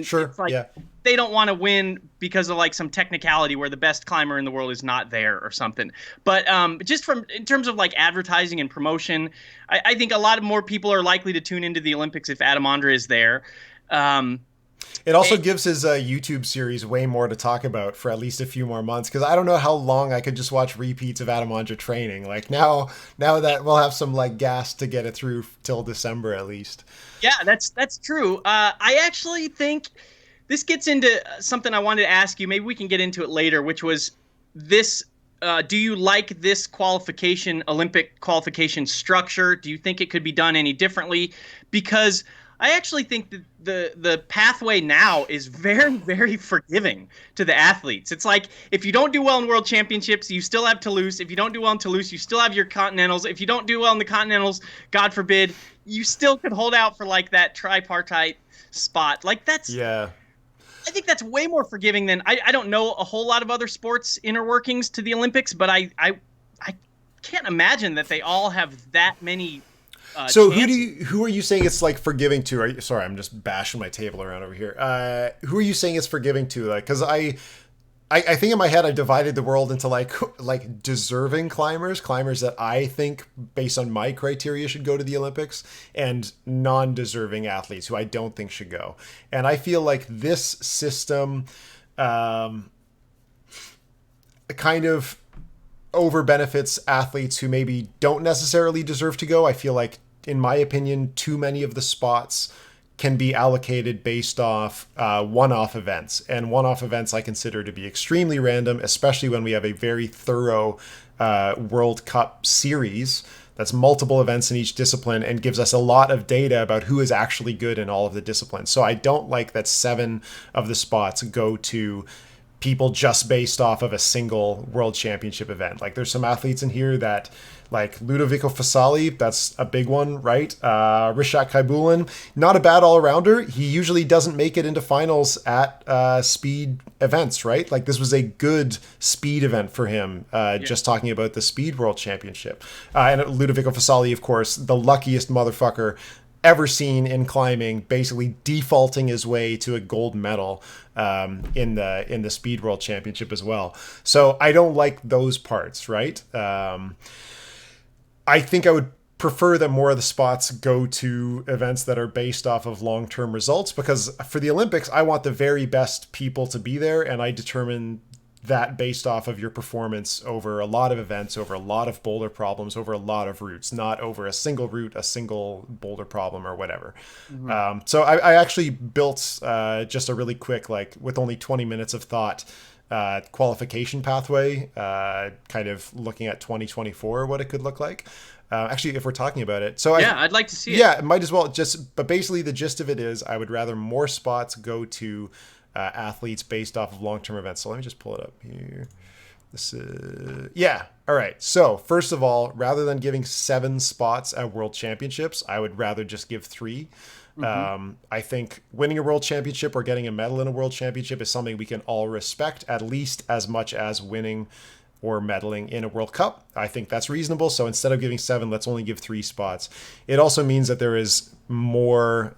Sure, it's like yeah. they don't want to win because of like some technicality where the best climber in the world is not there or something. But just in terms of like advertising and promotion, I think a lot of more people are likely to tune into the Olympics if Adam Ondra is there. It also gives his YouTube series way more to talk about for at least a few more months, because I don't know how long I could just watch repeats of Adam Ondra training. Like now that we'll have some like gas to get it through till December at least. Yeah, that's true. I actually think this gets into something I wanted to ask you. Maybe we can get into it later, which was this. Do you like this Olympic qualification structure? Do you think it could be done any differently? Because I actually think that the pathway now is very, very forgiving to the athletes. It's like if you don't do well in World Championships, you still have Toulouse. If you don't do well in Toulouse, you still have your Continentals. If you don't do well in the Continentals, God forbid, you still could hold out for like that tripartite spot. Like Yeah. I think that's way more forgiving than I don't know a whole lot of other sports inner workings to the Olympics, but I can't imagine that they all have that many. So who are you saying it's like forgiving to? Sorry, I'm just bashing my table around over here. Who are you saying it's forgiving to? Like, because I think in my head I divided the world into like deserving climbers that I think based on my criteria should go to the Olympics, and non-deserving athletes who I don't think should go. And I feel like this system kind of over benefits athletes who maybe don't necessarily deserve to go. I feel like, in my opinion, too many of the spots can be allocated based off one-off events. And one-off events I consider to be extremely random, especially when we have a very thorough World Cup series that's multiple events in each discipline and gives us a lot of data about who is actually good in all of the disciplines. So I don't like that 7 of the spots go to people just based off of a single World Championship event. Like there's some athletes in here that, like Ludovico Fasali, that's a big one, right? Rishak Kaibulin, not a bad all-arounder. He usually doesn't make it into finals at speed events, right? Like this was a good speed event for him, just talking about the Speed World Championship. And Ludovico Fasali, of course, the luckiest motherfucker ever seen in climbing, basically defaulting his way to a gold medal in the Speed World Championship as well. So I don't like those parts, right? I think I would prefer that more of the spots go to events that are based off of long-term results, because for the Olympics, I want the very best people to be there, and I determine that based off of your performance over a lot of events, over a lot of boulder problems, over a lot of routes, not over a single route, a single boulder problem or whatever. Mm-hmm. So I actually built just a really quick, like with only 20 minutes of thought, qualification pathway, kind of looking at 2024, what it could look like. Actually, if we're talking about it. So I'd like to see it. Yeah, might as well but basically the gist of it is I would rather more spots go to athletes based off of long-term events. So let me just pull it up here. This is, yeah. All right. So first of all, rather than giving 7 spots at World Championships, I would rather just give 3. Mm-hmm. I think winning a World Championship or getting a medal in a World Championship is something we can all respect, at least as much as winning or medaling in a World Cup. I think that's reasonable. So instead of giving 7, let's only give 3 spots. It also means that there is more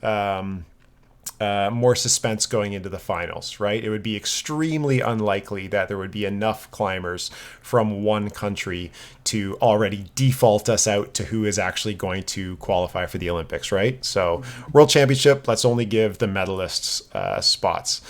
more suspense going into the finals, right? It would be extremely unlikely that there would be enough climbers from one country to already default us out to who is actually going to qualify for the Olympics, right? So World Championship, let's only give the medalists spots.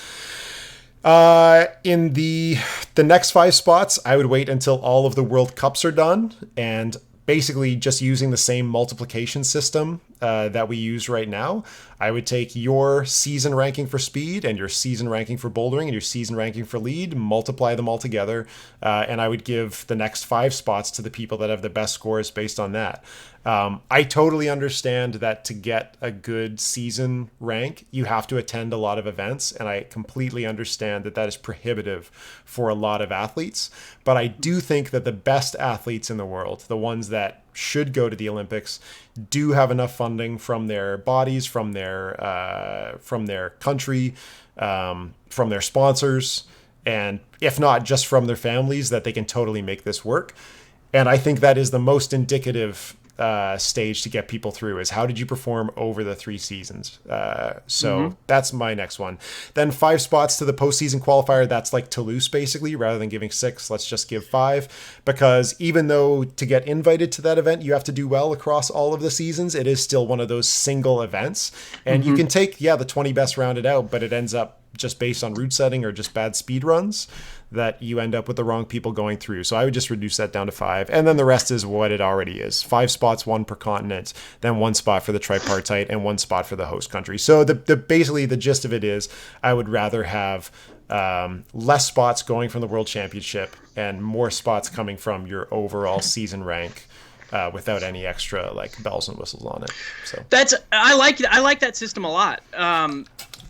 In the next 5 spots, I would wait until all of the World Cups are done, and basically just using the same multiplication system that we use right now. I would take your season ranking for speed and your season ranking for bouldering and your season ranking for lead, multiply them all together, and I would give the next 5 spots to the people that have the best scores based on that. I totally understand that to get a good season rank, you have to attend a lot of events, and I completely understand that that is prohibitive for a lot of athletes. But I do think that the best athletes in the world, the ones that should go to the Olympics, do have enough funding from their bodies, from their country, from their sponsors, and if not just from their families, that they can totally make this work. And I think that is the most indicative stage to get people through, is how did you perform over the 3 seasons? That's my next one. Then 5 spots to the postseason qualifier. That's like Toulouse, basically. Rather than giving 6, let's just give 5, because even though to get invited to that event you have to do well across all of the seasons, it is still one of those single events, and you can take the 20 best rounded out, but it ends up just based on route setting or just bad speed runs that you end up with the wrong people going through. So I would just reduce that down to 5. And then the rest is what it already is. 5 spots, 1 per continent, then 1 spot for the tripartite and 1 spot for the host country. So basically the gist of it is I would rather have less spots going from the World Championship and more spots coming from your overall season rank. Without any extra like bells and whistles on it. So I like that system a lot.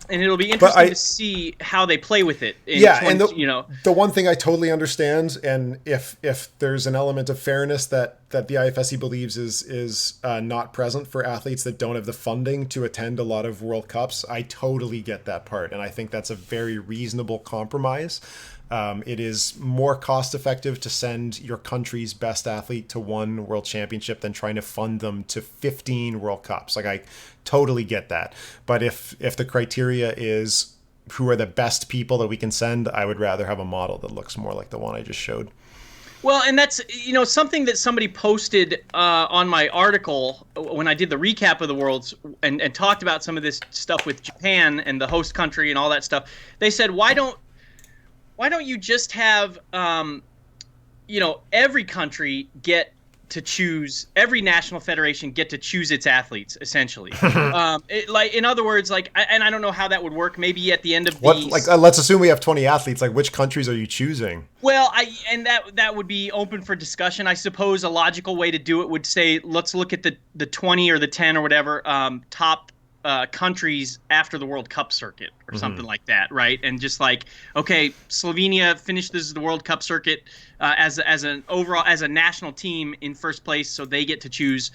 And it'll be interesting to see how they play with it. And the one thing I totally understand, and if there's an element of fairness that the IFSC believes is not present for athletes that don't have the funding to attend a lot of World Cups, I totally get that part, and I think that's a very reasonable compromise. It is more cost effective to send your country's best athlete to 1 World Championship than trying to fund them to 15 World Cups. Like, I totally get that. But if the criteria is who are the best people that we can send, I would rather have a model that looks more like the one I just showed. Well, and that's something that somebody posted on my article when I did the recap of the Worlds and talked about some of this stuff with Japan and the host country and all that stuff. They said, why don't you just have every country get to choose, every national federation get to choose its athletes, essentially. In other words, and I don't know how that would work. Maybe at the end of let's assume we have 20 athletes. Like, which countries are you choosing? Well, that would be open for discussion. I suppose a logical way to do it would say, let's look at the 20 or the 10 or whatever top countries after the World Cup circuit or something like that, right? And just like, okay, Slovenia finishes the World Cup circuit as a national team in first place, so they get to choose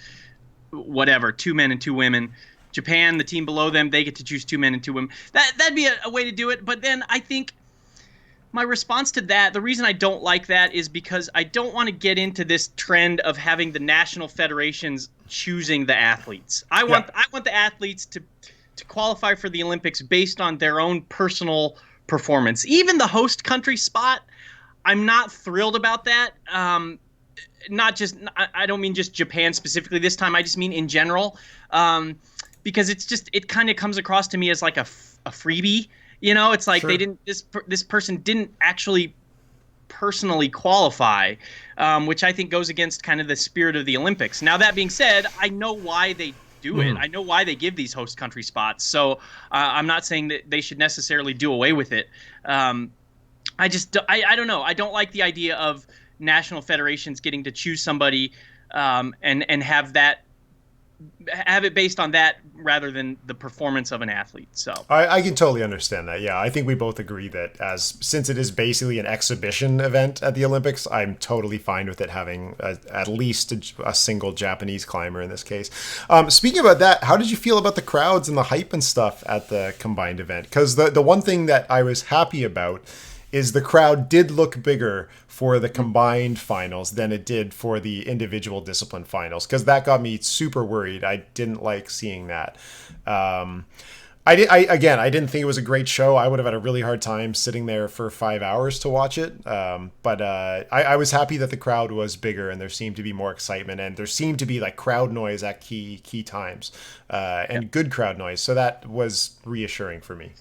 whatever, 2 men and 2 women. Japan, the team below them, they get to choose 2 men and 2 women. That'd be a way to do it. But then I think my response to that, the reason I don't like that is because I don't want to get into this trend of having the national federations choosing the athletes. I want the athletes to qualify for the Olympics based on their own personal performance. Even the host country spot, I'm not thrilled about that. I don't mean just Japan specifically this time. I just mean in general, because it kind of comes across to me as like a freebie. It's like they didn't. This person didn't actually personally qualify, which I think goes against kind of the spirit of the Olympics. Now, that being said, I know why they do it. I know why they give these host country spots. So I'm not saying that they should necessarily do away with it. I don't know. I don't like the idea of national federations getting to choose somebody and have it based on that rather than the performance of an athlete. So I can totally understand that. Yeah, I think we both agree that since it is basically an exhibition event at the Olympics, I'm totally fine with it having at least a single Japanese climber in this case. Speaking about that, how did you feel about the crowds and the hype and stuff at the combined event? Because the one thing that I was happy about is the crowd did look bigger for the combined finals than it did for the individual discipline finals, because that got me super worried. I didn't like seeing that. I didn't think it was a great show. I would have had a really hard time sitting there for 5 hours to watch it. But I was happy that the crowd was bigger and there seemed to be more excitement and there seemed to be like crowd noise at key times, and good crowd noise. So that was reassuring for me.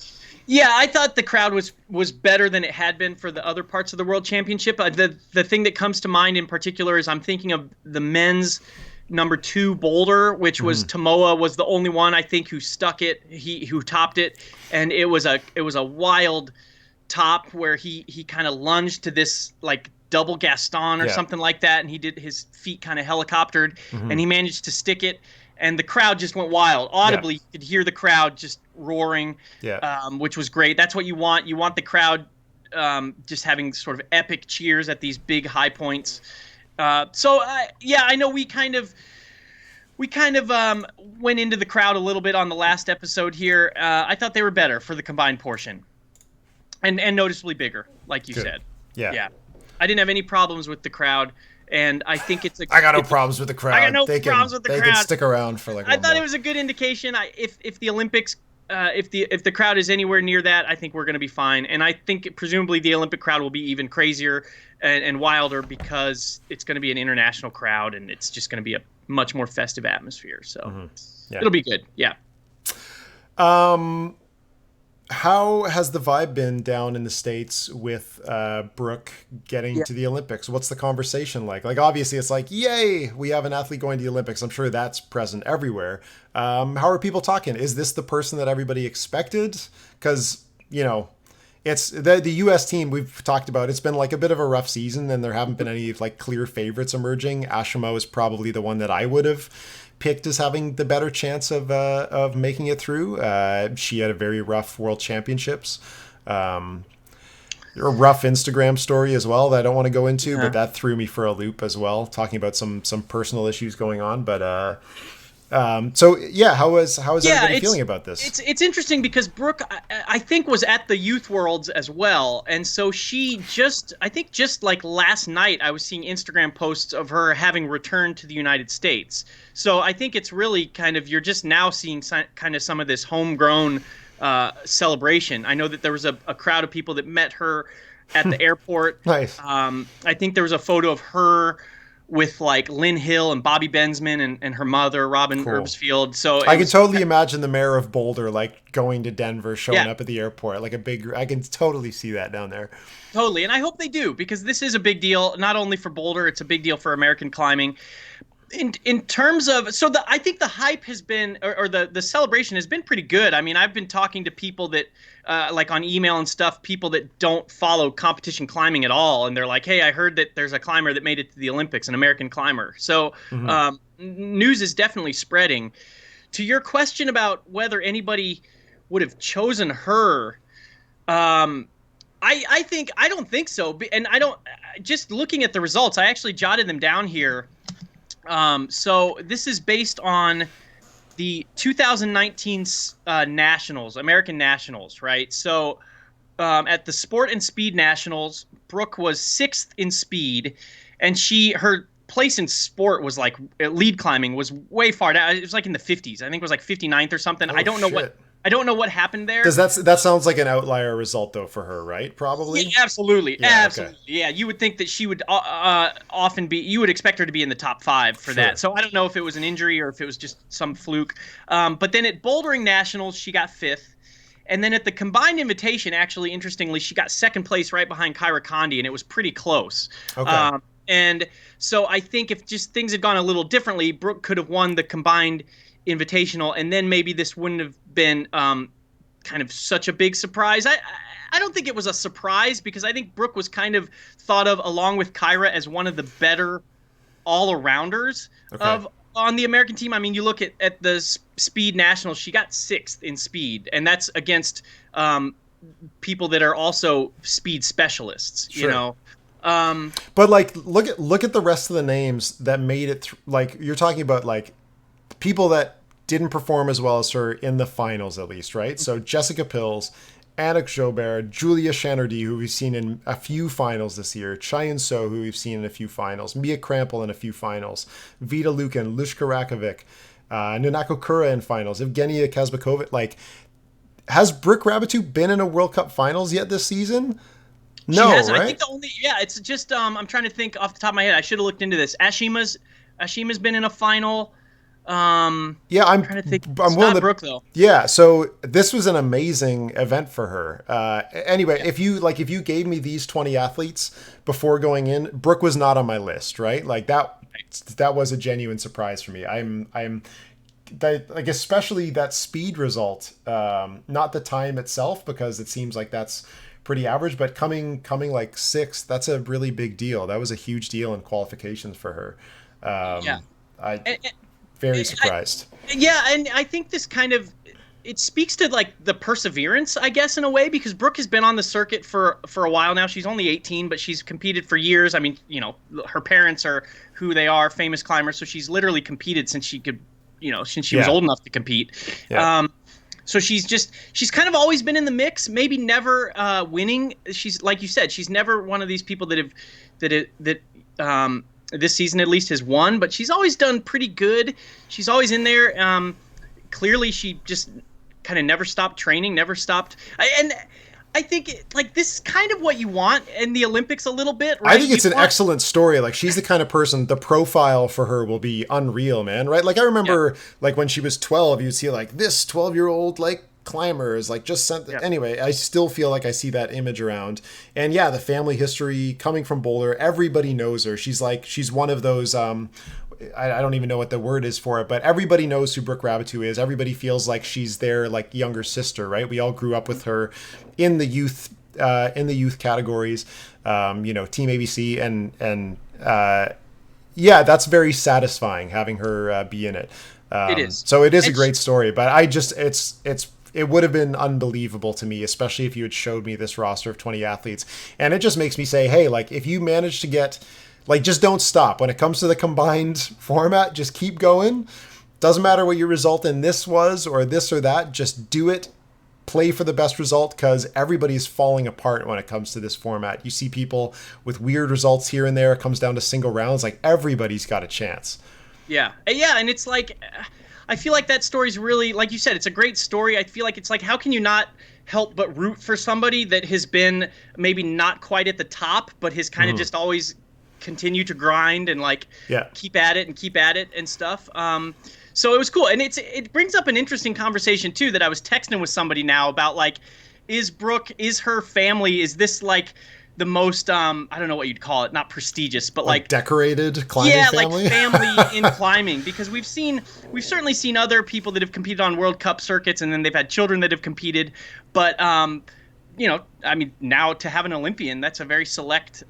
Yeah, I thought the crowd was better than it had been for the other parts of the World Championship. The thing that comes to mind in particular is I'm thinking of the men's number 2 boulder, which was Tomoa was the only one I think who stuck it, who topped it, and it was a wild top where he kind of lunged to this like double Gaston or something like that, and he did his feet kind of helicoptered, and he managed to stick it, and the crowd just went wild. Audibly, you could hear the crowd just roaring, which was great. That's what you want. You want the crowd just having sort of epic cheers at these big high points. I know we kind of went into the crowd a little bit on the last episode here. I thought they were better for the combined portion, and noticeably bigger, like you said. Yeah. I didn't have any problems with the crowd, and I think it's I got no problems with the crowd. I got no problems with the crowd. They can stick around for like. I thought it was a good indication. If the Olympics. If the crowd is anywhere near that, I think we're going to be fine. And I think presumably the Olympic crowd will be even crazier and wilder because it's going to be an international crowd and it's just going to be a much more festive atmosphere. So it'll be good. Yeah. How has the vibe been down in the States with Brooke getting to the Olympics? What's the conversation like? Like, obviously, it's like, yay, we have an athlete going to the Olympics. I'm sure that's present everywhere. How are people talking? Is this the person that everybody expected? Because, it's the U.S. team we've talked about. It's been like a bit of a rough season, and there haven't been any like clear favorites emerging. Ashimo is probably the one that I would have picked as having the better chance of making it through. She had a very rough World Championships. A rough Instagram story as well that I don't want to go into, but that threw me for a loop as well, talking about some personal issues going on. But how is everybody feeling about this? It's interesting because Brooke, I think, was at the Youth Worlds as well, and so she just like last night, I was seeing Instagram posts of her having returned to the United States. So I think it's really kind of, you're just now seeing kind of some of this homegrown celebration. I know that there was a crowd of people that met her at the airport. Nice. I think there was a photo of her with like Lynn Hill and Bobby Bensman and her mother, Robin Erbsfield. So I can totally imagine the mayor of Boulder like going to Denver, showing up at the airport, like I can totally see that down there. Totally. And I hope they do, because this is a big deal, not only for Boulder, it's a big deal for American climbing. In terms of, I think the hype has been, or the celebration has been pretty good. I mean, I've been talking to people that, like on email and stuff, people that don't follow competition climbing at all. And they're like, hey, I heard that there's a climber that made it to the Olympics, an American climber. So news is definitely spreading. To your question about whether anybody would have chosen her, I don't think so. And just looking at the results, I actually jotted them down here. So this is based on the 2019 Nationals, American Nationals, right? So at the Sport and Speed Nationals, Brooke was 6th in speed, and her place in sport was like lead climbing was way far down. It was like in the 50s. I think it was like 59th or something. I don't know what happened there. Does that sounds like an outlier result though for her, right? Probably. Yeah, absolutely. Okay. Yeah, you would think that she would often be. You would expect her to be in the top 5 for that. So I don't know if it was an injury or if it was just some fluke. But then at Bouldering Nationals, she got 5th. And then at the combined invitation, actually, interestingly, she got 2nd place right behind Kyra Condi, and it was pretty close. Okay. And so I think if just things had gone a little differently, Brooke could have won the combined invitational, and then maybe this wouldn't have been kind of such a big surprise. I don't think it was a surprise, because I think Brooke was kind of thought of, along with Kyra, as one of the better all-arounders on the American team. I mean, you look at the Speed Nationals, she got 6th in speed, and that's against people that are also speed specialists, you know. But like, look at the rest of the names that made it. Like, you're talking about like people that didn't perform as well as her in the finals, at least, right? So Jessica Pills, Annick Jobert, Julia Chanardy, who we've seen in a few finals this year, Cheyenne So, who we've seen in a few finals, Mia Krampel in a few finals, Vita Lukin, Lushka Rakovic, Nanako Kura in finals, Evgenia Kazbakovic. Like, has Brooke Rabbitu been in a World Cup finals yet this season? She No, hasn't. I right? think the only it's just I'm trying to think off the top of my head. I should have looked into this. Ashima's been in a final. Yeah, Trying to think. I'm It's willing not to. Brooke though. Yeah, so this was an amazing event for her. Anyway, if you gave me these 20 athletes before going in, Brooke was not on my list, right? Like that was a genuine surprise for me. I'm like, especially that speed result, not the time itself, because it seems like that's pretty average, but coming like sixth, that's a really big deal. That was a huge deal in qualifications for her. Yeah. I And, very and surprised. yeah, and I think this kind of it speaks to like the perseverance, I guess, in a way, because Brooke has been on the circuit for a while now. She's only 18, but she's competed for years. I mean, her parents are who they are, famous climbers, so she's literally competed since she could, since she was old enough to compete. Yeah. So she's kind of always been in the mix, maybe never winning. She's, like you said, she's never one of these people that this season at least has won, but she's always done pretty good. She's always in there. Clearly, she just kind of never stopped training, never stopped. And I think this is kind of what you want in the Olympics a little bit, right? I think it's an excellent story. Like, she's the kind of person, the profile for her will be unreal, man. Right? Like, I remember like when she was 12, you'd see like this 12-year-old like climber is like just sent. Anyway, I still feel like I see that image around. And yeah, the family history coming from Boulder, everybody knows her. She's one of those, I don't even know what the word is for it, but everybody knows who Brooke Rabbitu is. Everybody feels like she's their like younger sister, right? We all grew up with her in the youth categories, Team ABC, and yeah, that's very satisfying having her be in it. It is. So it is a great story, but it would have been unbelievable to me, especially if you had showed me this roster of 20 athletes. And it just makes me say, hey, like, if you manage to get, like, just don't stop. When it comes to the combined format, just keep going. Doesn't matter what your result in this was or this or that. Just do it. Play for the best result, because everybody's falling apart when it comes to this format. You see people with weird results here and there. It comes down to single rounds. Like, everybody's got a chance. Yeah. And it's like, I feel like that story's really, like you said, it's a great story. I feel like it's like, how can you not help but root for somebody that has been maybe not quite at the top, but has kind of just always continued to grind and like keep at it and stuff. So it was cool. And it brings up an interesting conversation too, that I was texting with somebody now about, like, is her family, is this like the most I don't know what you'd call it, not prestigious, but like decorated climbing family? like family in climbing, because we've certainly seen other people that have competed on World Cup circuits, and then they've had children that have competed, but I mean, now to have an Olympian, that's a very select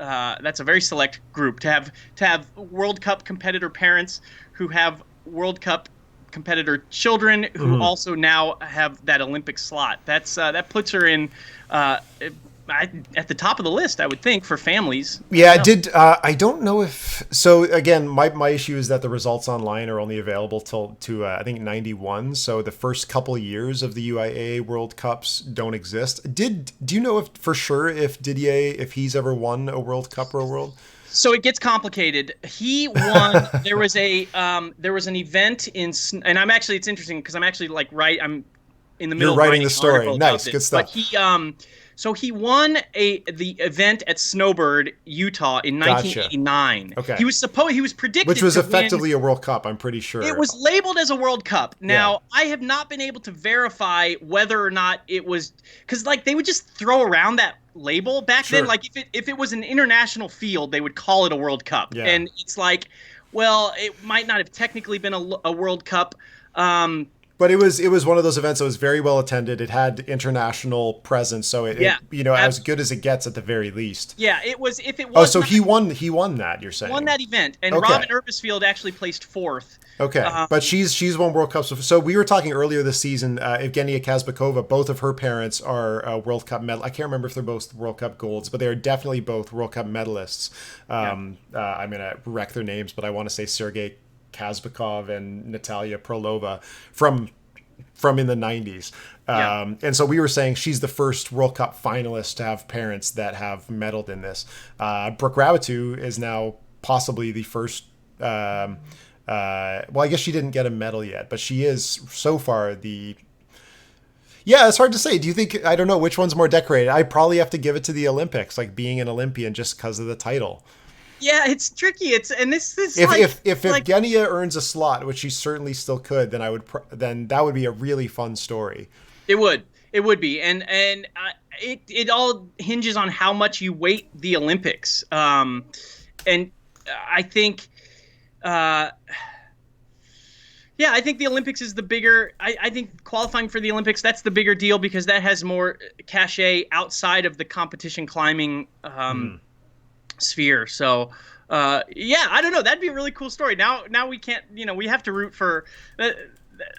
group. To have World Cup competitor parents who have World Cup competitor children who also now have that Olympic slot. That puts her in at the top of the list, I would think, for families. Yeah, I don't know if so. Again, my issue is that the results online are only available to I think 91. So the first couple years of the UIA World Cups don't exist. Do you know if Didier, if he's ever won a World Cup or a World? So it gets complicated. He won. There was an event and it's interesting because I'm actually I'm in the middle. You're writing the story. Nice, good stuff. But he won the event at Snowbird, Utah in 1989. Gotcha. Okay. He was predicted, which was to effectively win. a World Cup, I'm pretty sure. It was labeled as a World Cup. Now, I have not been able to verify whether or not it was, because like they would just throw around that label back then. Like if it was an international field, they would call it a World Cup. Yeah. And it's like, well, it might not have technically been a World Cup. But it was one of those events that was very well attended. It had international presence, so it as good as it gets at the very least. Yeah, it was. If it was. Oh, so he won that. You're saying won that event, and Robin Erbisfield actually placed fourth. Okay, but she's won World Cups. So we were talking earlier this season. Evgenia Kazbekova, both of her parents are World Cup medal. I can't remember if they're both World Cup golds, but they are definitely both World Cup medalists. I'm gonna wreck their names, but I want to say Sergei Kazbekov and Natalia Prolova from in the 90s. And so we were saying she's the first World Cup finalist to have parents that have medaled in this. Brooke Rabbitu is now possibly the first, well, I guess she didn't get a medal yet, but she is so far Yeah, it's hard to say. Do you think, I don't know, which one's more decorated? I probably have to give it to the Olympics, like being an Olympian just because of the title. Yeah, it's tricky. It's and this If like if if like Evgenia earns a slot, which she certainly still could, then then that would be a really fun story. it would. It would be, and it all hinges on how much you weight the Olympics. And I think, uh, yeah, I think the Olympics is the bigger. I think qualifying for the Olympics, that's the bigger deal because that has more cachet outside of the competition climbing sphere. So, yeah, I don't know. That'd be a really cool story. Now we can't. We have to root for.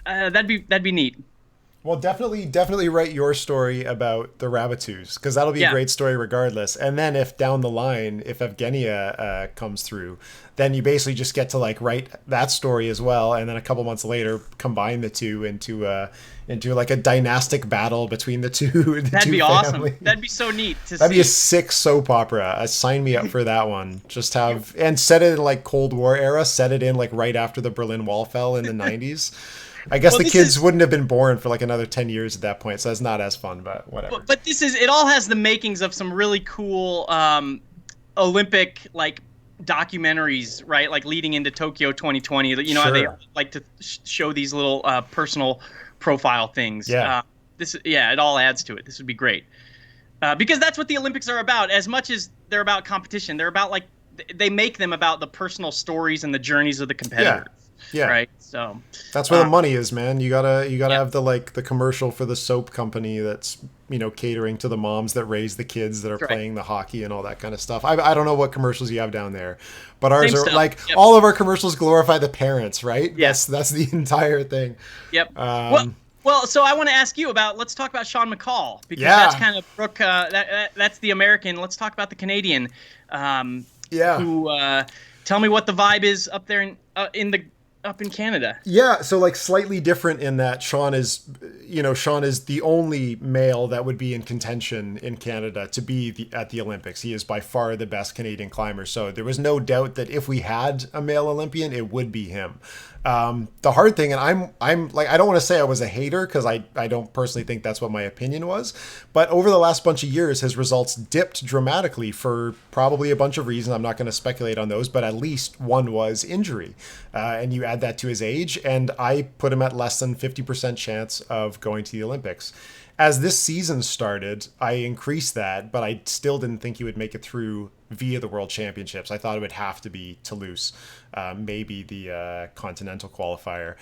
That'd be neat. Well, definitely write your story about the Rabbitoos because that'll be a Yeah. great story regardless. And then if down the line, if Evgenia comes through, then you basically just get to like write that story as well, and then a couple months later combine the two into like a dynastic battle between the two. The That'd two be awesome. families. That'd be so neat to That'd see. be a sick soap opera. Sign me up for that one. Just have and set it in like Cold War era. Set it in like right after the Berlin Wall fell in the 90s. I guess Well, the this kids is- wouldn't have been born for like another 10 years at that point, so it's not as fun, but whatever. But this is it all has the makings of some really cool Olympic like documentaries, right? Like leading into Tokyo 2020. How they Sure. like to show these little personal profile things. Yeah. It all adds to it. This would be great. Because that's what the Olympics are about. As much as they're about competition, they're about like they make them about the personal stories and the journeys of the competitors. Yeah. Right. So That's where the money is, man. You gotta Yeah. have the commercial for the soap company that's catering to the moms that raise the kids that are Right. playing the hockey and all that kind of stuff. I don't know what commercials you have down there, but ours Same are stuff. like Yep. all of our commercials glorify the parents, right? Yeah. That's the entire thing. Yep. Well, so I want to ask you about. Let's talk about Sean McCall because Yeah. that's kind of Brooke. That's the American. Let's talk about the Canadian. Yeah. Who? Tell me what the vibe is up there up in Canada. Yeah, so like slightly different in that Sean is the only male that would be in contention in Canada to be at the Olympics. He is by far the best Canadian climber. So there was no doubt that if we had a male Olympian, it would be him. The hard thing, and I'm like, I don't want to say I was a hater because I don't personally think that's what my opinion was, but over the last bunch of years, his results dipped dramatically for probably a bunch of reasons. I'm not going to speculate on those, but at least one was injury. And you add that to his age, and I put him at less than 50% chance of going to the Olympics. As this season started, I increased that, but I still didn't think he would make it through via the World Championships. I thought it would have to be Toulouse, maybe the Continental qualifier.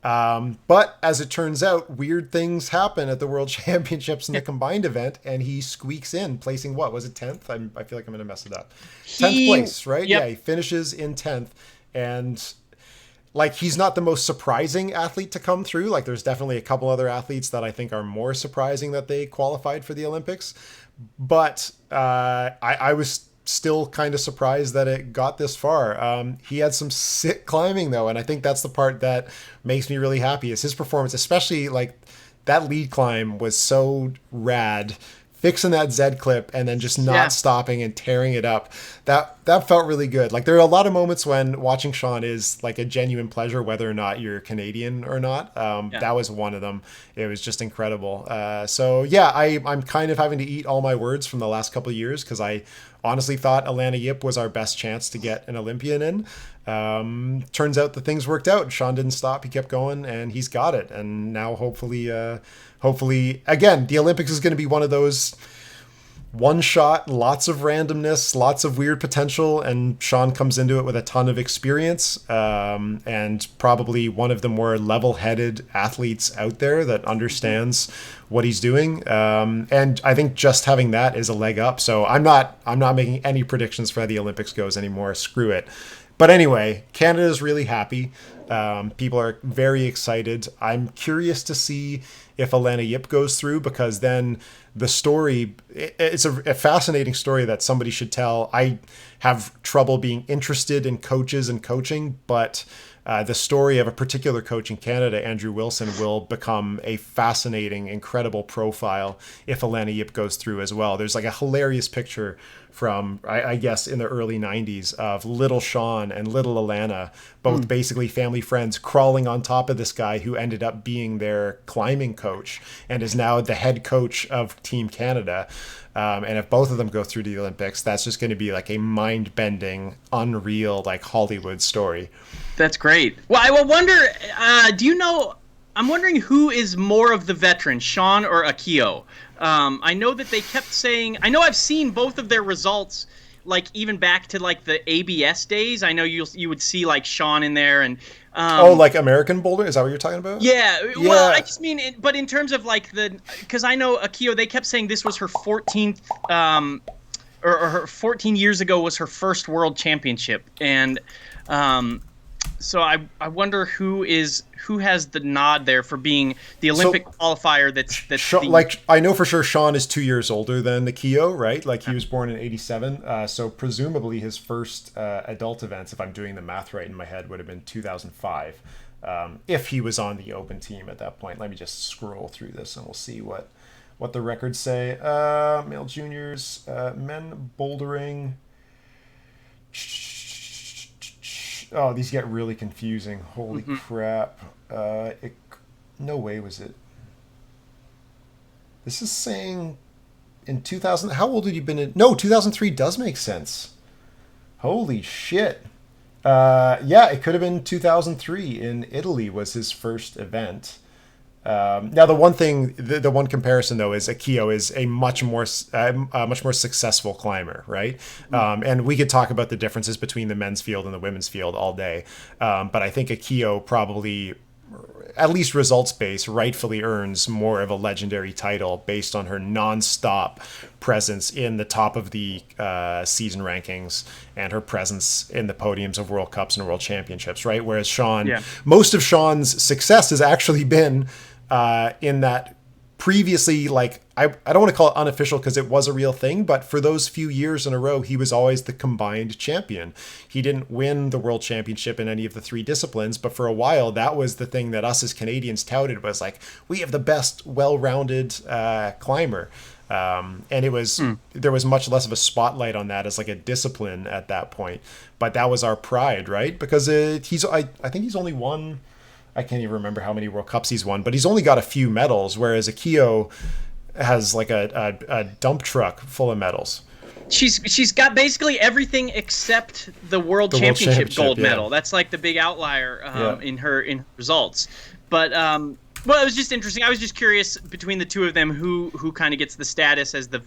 But as it turns out, weird things happen at the World Championships in the combined event, and he squeaks in, placing what was it, 10th? I feel like I'm going to mess it up. 10th place, right? Yep. Yeah, he finishes in 10th, and like he's not the most surprising athlete to come through. Like there's definitely a couple other athletes that I think are more surprising that they qualified for the Olympics, but I was still kind of surprised that it got this far. He had some sick climbing though, and I think that's the part that makes me really happy is his performance, especially like that lead climb was so rad. Fixing that Z clip and then just not stopping and tearing it up. That felt really good. Like there are a lot of moments when watching Sean is like a genuine pleasure, whether or not you're Canadian or not. That was one of them. It was just incredible. So yeah, I'm kind of having to eat all my words from the last couple of years because I honestly thought Alana Yip was our best chance to get an Olympian in. Turns out the things worked out. Sean didn't stop. He kept going and he's got it. And now hopefully again, the Olympics is going to be one of those one shot, lots of randomness, lots of weird potential. And Sean comes into it with a ton of experience, and probably one of the more level-headed athletes out there that understands what he's doing. And I think just having that is a leg up. So I'm not making any predictions for how the Olympics goes anymore. Screw it. But anyway, Canada's really happy. People are very excited. I'm curious to see if Alana Yip goes through because then the story, it's a fascinating story that somebody should tell. I have trouble being interested in coaches and coaching, but the story of a particular coach in Canada, Andrew Wilson, will become a fascinating, incredible profile if Alana Yip goes through as well. There's like a hilarious picture from, I guess, in the early 90s of little Sean and little Alana, both basically family friends, crawling on top of this guy who ended up being their climbing coach and is now the head coach of Team Canada. And if both of them go through to the Olympics, that's just going to be like a mind-bending, unreal, like Hollywood story. That's great. Well, I will wonder, do you know, I'm wondering who is more of the veteran, Sean or Akio? I know that they kept saying, I know I've seen both of their results, like even back to like the ABS days. I know you would see like Sean in there and like American Boulder? Is that what you're talking about? Yeah. Well, I just mean, but in terms of like because I know Akio, they kept saying this was her 14th, or her 14 years ago was her first world championship, and so I wonder who has the nod there for being the Olympic qualifier. That's like I know for sure Sean is 2 years older than Akio, right? Like he was born in '87, so presumably his first adult events, if I'm doing the math right in my head, would have been 2005, if he was on the open team at that point. Let me just scroll through this and we'll see what the records say. Male juniors, men bouldering. Oh, these get really confusing. Holy crap. No way was it. This is saying in 2000. How old had you been in? No, 2003 does make sense. Holy shit. Yeah, it could have been 2003 in Italy was his first event. Now, the one thing, the one comparison though, is Akio is a much more successful climber, right? And we could talk about the differences between the men's field and the women's field all day. But I think Akio probably, at least results based, rightfully earns more of a legendary title based on her nonstop presence in the top of the season rankings and her presence in the podiums of World Cups and World Championships, right? Whereas Sean, most of Sean's success has actually been in that previously, like, I don't want to call it unofficial because it was a real thing, but for those few years in a row, he was always the combined champion. He didn't win the world championship in any of the three disciplines, but for a while, that was the thing that us as Canadians touted, was like, we have the best well-rounded climber. And it was there was much less of a spotlight on that as like a discipline at that point, but that was our pride, right? Because I think he's only won, I can't even remember how many World Cups he's won, but he's only got a few medals, whereas Akio has like a dump truck full of medals. She's got basically everything except the World Championship gold medal. That's like the big outlier in her results. But well, it was just interesting. I was just curious between the two of them who kind of gets the status as the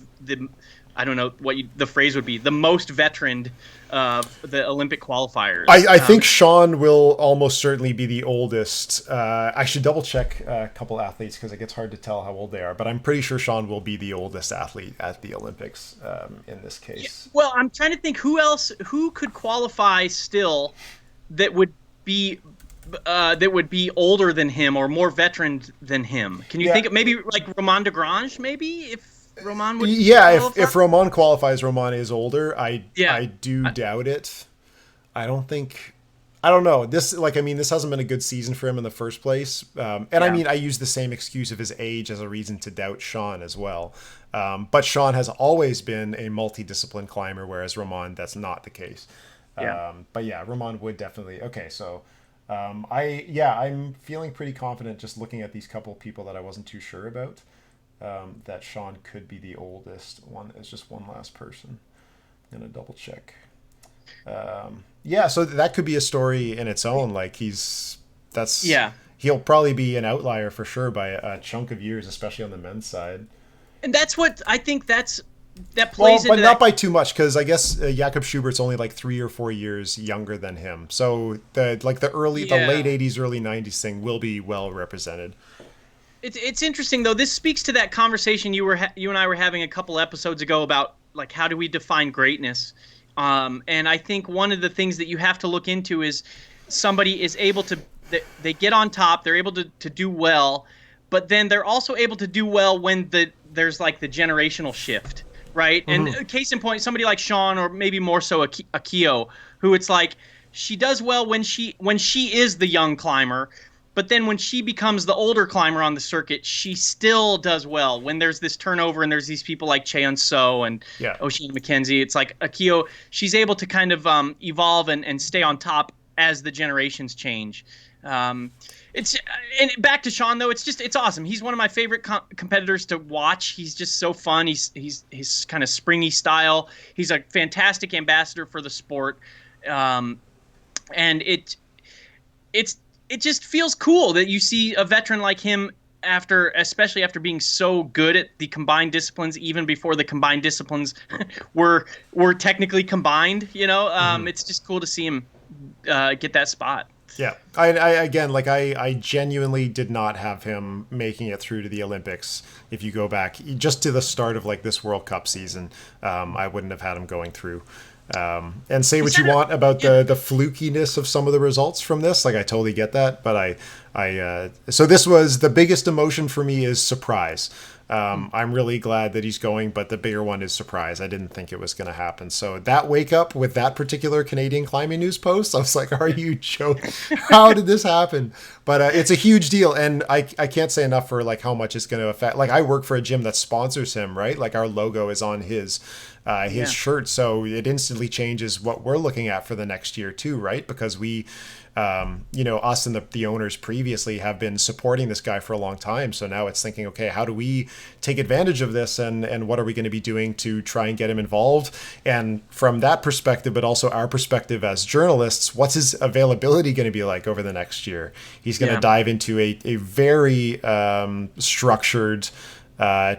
I don't know what the phrase would be, the most veteran of the Olympic qualifiers. I think Sean will almost certainly be the oldest. I should double check a couple athletes because it gets hard to tell how old they are, but I'm pretty sure Sean will be the oldest athlete at the Olympics in this case. Yeah. Well, I'm trying to think who could qualify still that would be older than him or more veteran than him. Can you think of maybe like Romain Desgrange, maybe, if Romain would qualify? if Romain qualifies, Romain is older. I do doubt it. I don't know. This hasn't been a good season for him in the first place. I mean, I use the same excuse of his age as a reason to doubt Sean as well. But Sean has always been a multidiscipline climber, whereas Romain, that's not the case. But yeah, Romain would definitely. Okay, so I'm feeling pretty confident just looking at these couple people that I wasn't too sure about. That Sean could be the oldest one. It's just one last person. I'm gonna double check. So that could be a story in its own. Like he'll probably be an outlier for sure by a chunk of years, especially on the men's side. And that's what I think that plays into. But not by too much, because I guess Jakob Schubert's only like 3 or 4 years younger than him. So the late '80s, early '90s thing will be well represented. It's interesting though. This speaks to that conversation you and I were having a couple episodes ago about like how do we define greatness, and I think one of the things that you have to look into is somebody is able to they get on top, they're able to do well, but then they're also able to do well when there's like the generational shift, right? Mm-hmm. And case in point, somebody like Sean, or maybe more so Akio, who it's like she does well when she is the young climber, but then when she becomes the older climber on the circuit, she still does well. When there's this turnover and there's these people like Cheon So and Yeah. Oceana McKenzie, it's like Akio, she's able to kind of evolve and stay on top as the generations change. It's and back to Sean though. It's awesome. He's one of my favorite competitors to watch. He's just so fun. He's his kind of springy style. He's a fantastic ambassador for the sport, and it just feels cool that you see a veteran like him especially after being so good at the combined disciplines, even before the combined disciplines were technically combined. It's just cool to see him get that spot. Yeah, I genuinely did not have him making it through to the Olympics. If you go back just to the start of like this World Cup season, I wouldn't have had him going through. And say what you want about the flukiness of some of the results from this. Like, I totally get that. But so this was the biggest emotion for me is surprise. I'm really glad that he's going, but the bigger one is surprise. I didn't think it was going to happen. So that wake up with that particular Canadian climbing news post, I was like, are you joking? How did this happen? But it's a huge deal. And I can't say enough for like how much it's going to affect. Like, I work for a gym that sponsors him, right? Like, our logo is on his shirt. So it instantly changes what we're looking at for the next year too, right? Because we, us and the owners previously have been supporting this guy for a long time. So now it's thinking, okay, how do we take advantage of this, and what are we going to be doing to try and get him involved? And from that perspective, but also our perspective as journalists, what's his availability going to be like over the next year? He's going to dive into a very structured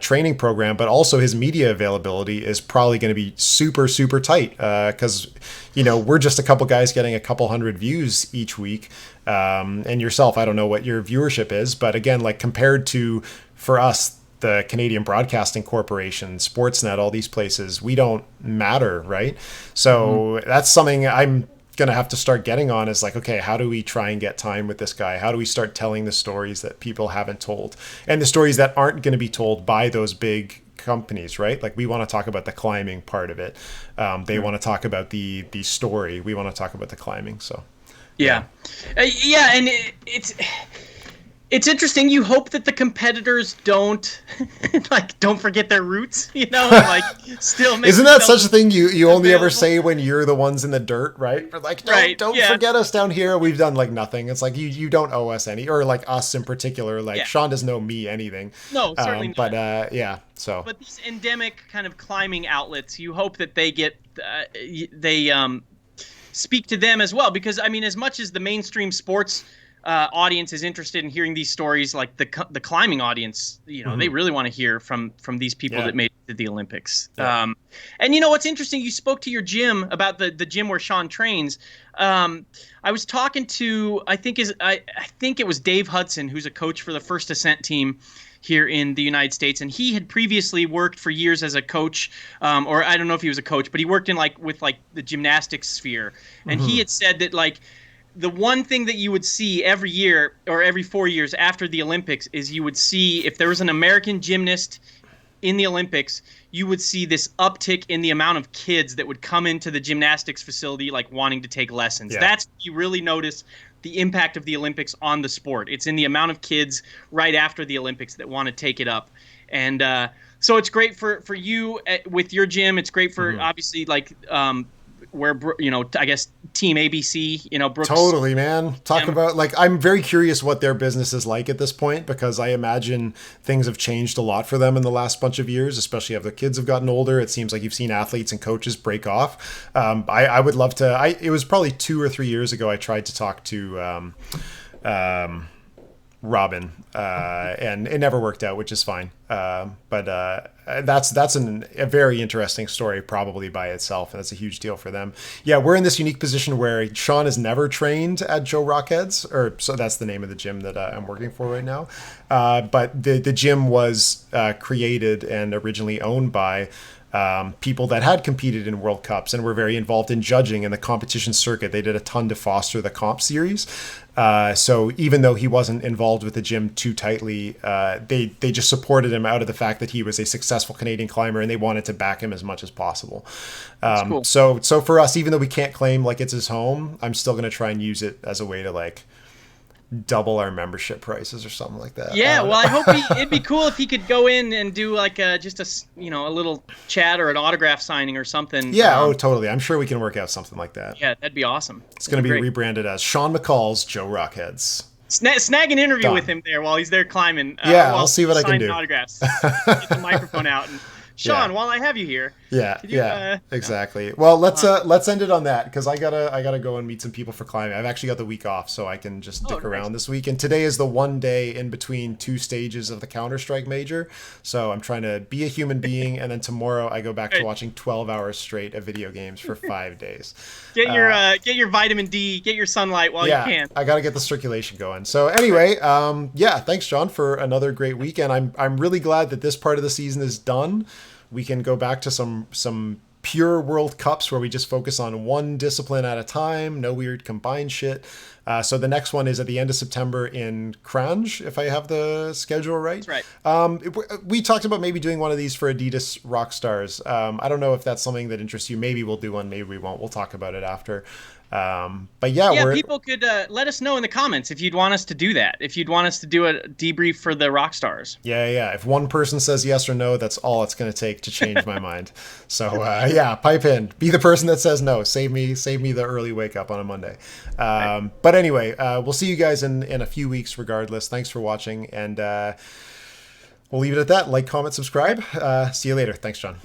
training program, but also his media availability is probably going to be super, super tight because, we're just a couple guys getting a couple hundred views each week. And yourself, I don't know what your viewership is, but again, like compared to, for us, the Canadian Broadcasting Corporation, Sportsnet, all these places, we don't matter, right? So that's something I'm going to have to start getting on, is like, okay, how do we try and get time with this guy? How do we start telling the stories that people haven't told, and the stories that aren't going to be told by those big companies, right? Like, we want to talk about the climbing part of it. They want to talk about the story. We want to talk about the climbing. So and it's interesting. You hope that the competitors don't forget their roots, still make. Isn't that such a thing you only ever say when you're the ones in the dirt, right? Or like, don't forget us down here. We've done like nothing. It's like you don't owe us any, or like us in particular. Like Sean doesn't owe me anything. No, certainly not. But so. But these endemic kind of climbing outlets, you hope that they get speak to them as well, because I mean, as much as the mainstream sports audience is interested in hearing these stories, like the climbing audience, they really want to hear from these people that made it to the Olympics. And what's interesting, you spoke to your gym about the gym where Sean trains. I was talking to, I think it was Dave Hudson, who's a coach for the First Ascent team here in the United States, and he had previously worked for years as a coach, or I don't know if he was a coach, but he worked in with the gymnastics sphere, and he had said that the one thing that you would see every year or every 4 years after the Olympics is you would see, if there was an American gymnast in the Olympics, you would see this uptick in the amount of kids that would come into the gymnastics facility wanting to take lessons. That's, you really notice the impact of the Olympics on the sport. It's in the amount of kids right after the Olympics that want to take it up. And so it's great for you with your gym. It's great for obviously where, I guess Team ABC, Brooks. Totally, man. Talk about, I'm very curious what their business is like at this point, because I imagine things have changed a lot for them in the last bunch of years, especially as the kids have gotten older. It seems like you've seen athletes and coaches break off. I would love to, it was probably 2 or 3 years ago, I tried to talk to Robin, and it never worked out, which is fine. But that's a very interesting story, probably by itself, and that's a huge deal for them. Yeah, we're in this unique position where Sean has never trained at Joe Rockheads, or so that's the name of the gym that I'm working for right now. But the gym was created and originally owned by people that had competed in World Cups and were very involved in judging in the competition circuit. They did a ton to foster the comp series. So even though he wasn't involved with the gym too tightly, they just supported him out of the fact that he was a successful successful Canadian climber, and they wanted to back him as much as possible. That's cool. So for us, even though we can't claim like it's his home, I'm still going to try and use it as a way to like double our membership prices or something like that. Yeah, well, I hope it'd be cool if he could go in and do like just a little chat or an autograph signing or something. Yeah, totally. I'm sure we can work out something like that. Yeah, that'd be awesome. It's going to be rebranded as Sean McCall's Joe Rockheads. Snag an interview with him there while he's there climbing. I'll see what I can do. Autographs. Get the microphone out and Sean, while I have you here. Exactly. Well, let's end it on that, because I gotta go and meet some people for climbing. I've actually got the week off, so I can just dick around this week. And today is the one day in between 2 stages of the Counter-Strike major, so I'm trying to be a human being. And then tomorrow I go back to watching 12 hours straight of video games for 5 days. Get your vitamin D, get your sunlight while you can. I gotta get the circulation going. So anyway, thanks, John, for another great weekend. I'm really glad that this part of the season is done. We can go back to some pure World Cups where we just focus on one discipline at a time, no weird combined shit. So the next one is at the end of September in Cranj, if I have the schedule right. That's right. We talked about maybe doing one of these for Adidas Rockstars. I don't know if that's something that interests you. Maybe we'll do one, maybe we won't. We'll talk about it after. People could let us know in the comments if you'd want us to do that. If you'd want us to do a debrief for the Rockstars. Yeah. If one person says yes or no, that's all it's going to take to change my mind. So pipe in. Be the person that says no. Save me the early wake up on a Monday. But anyway, we'll see you guys in a few weeks regardless. Thanks for watching, and we'll leave it at that. Like, comment, subscribe. See you later. Thanks, John.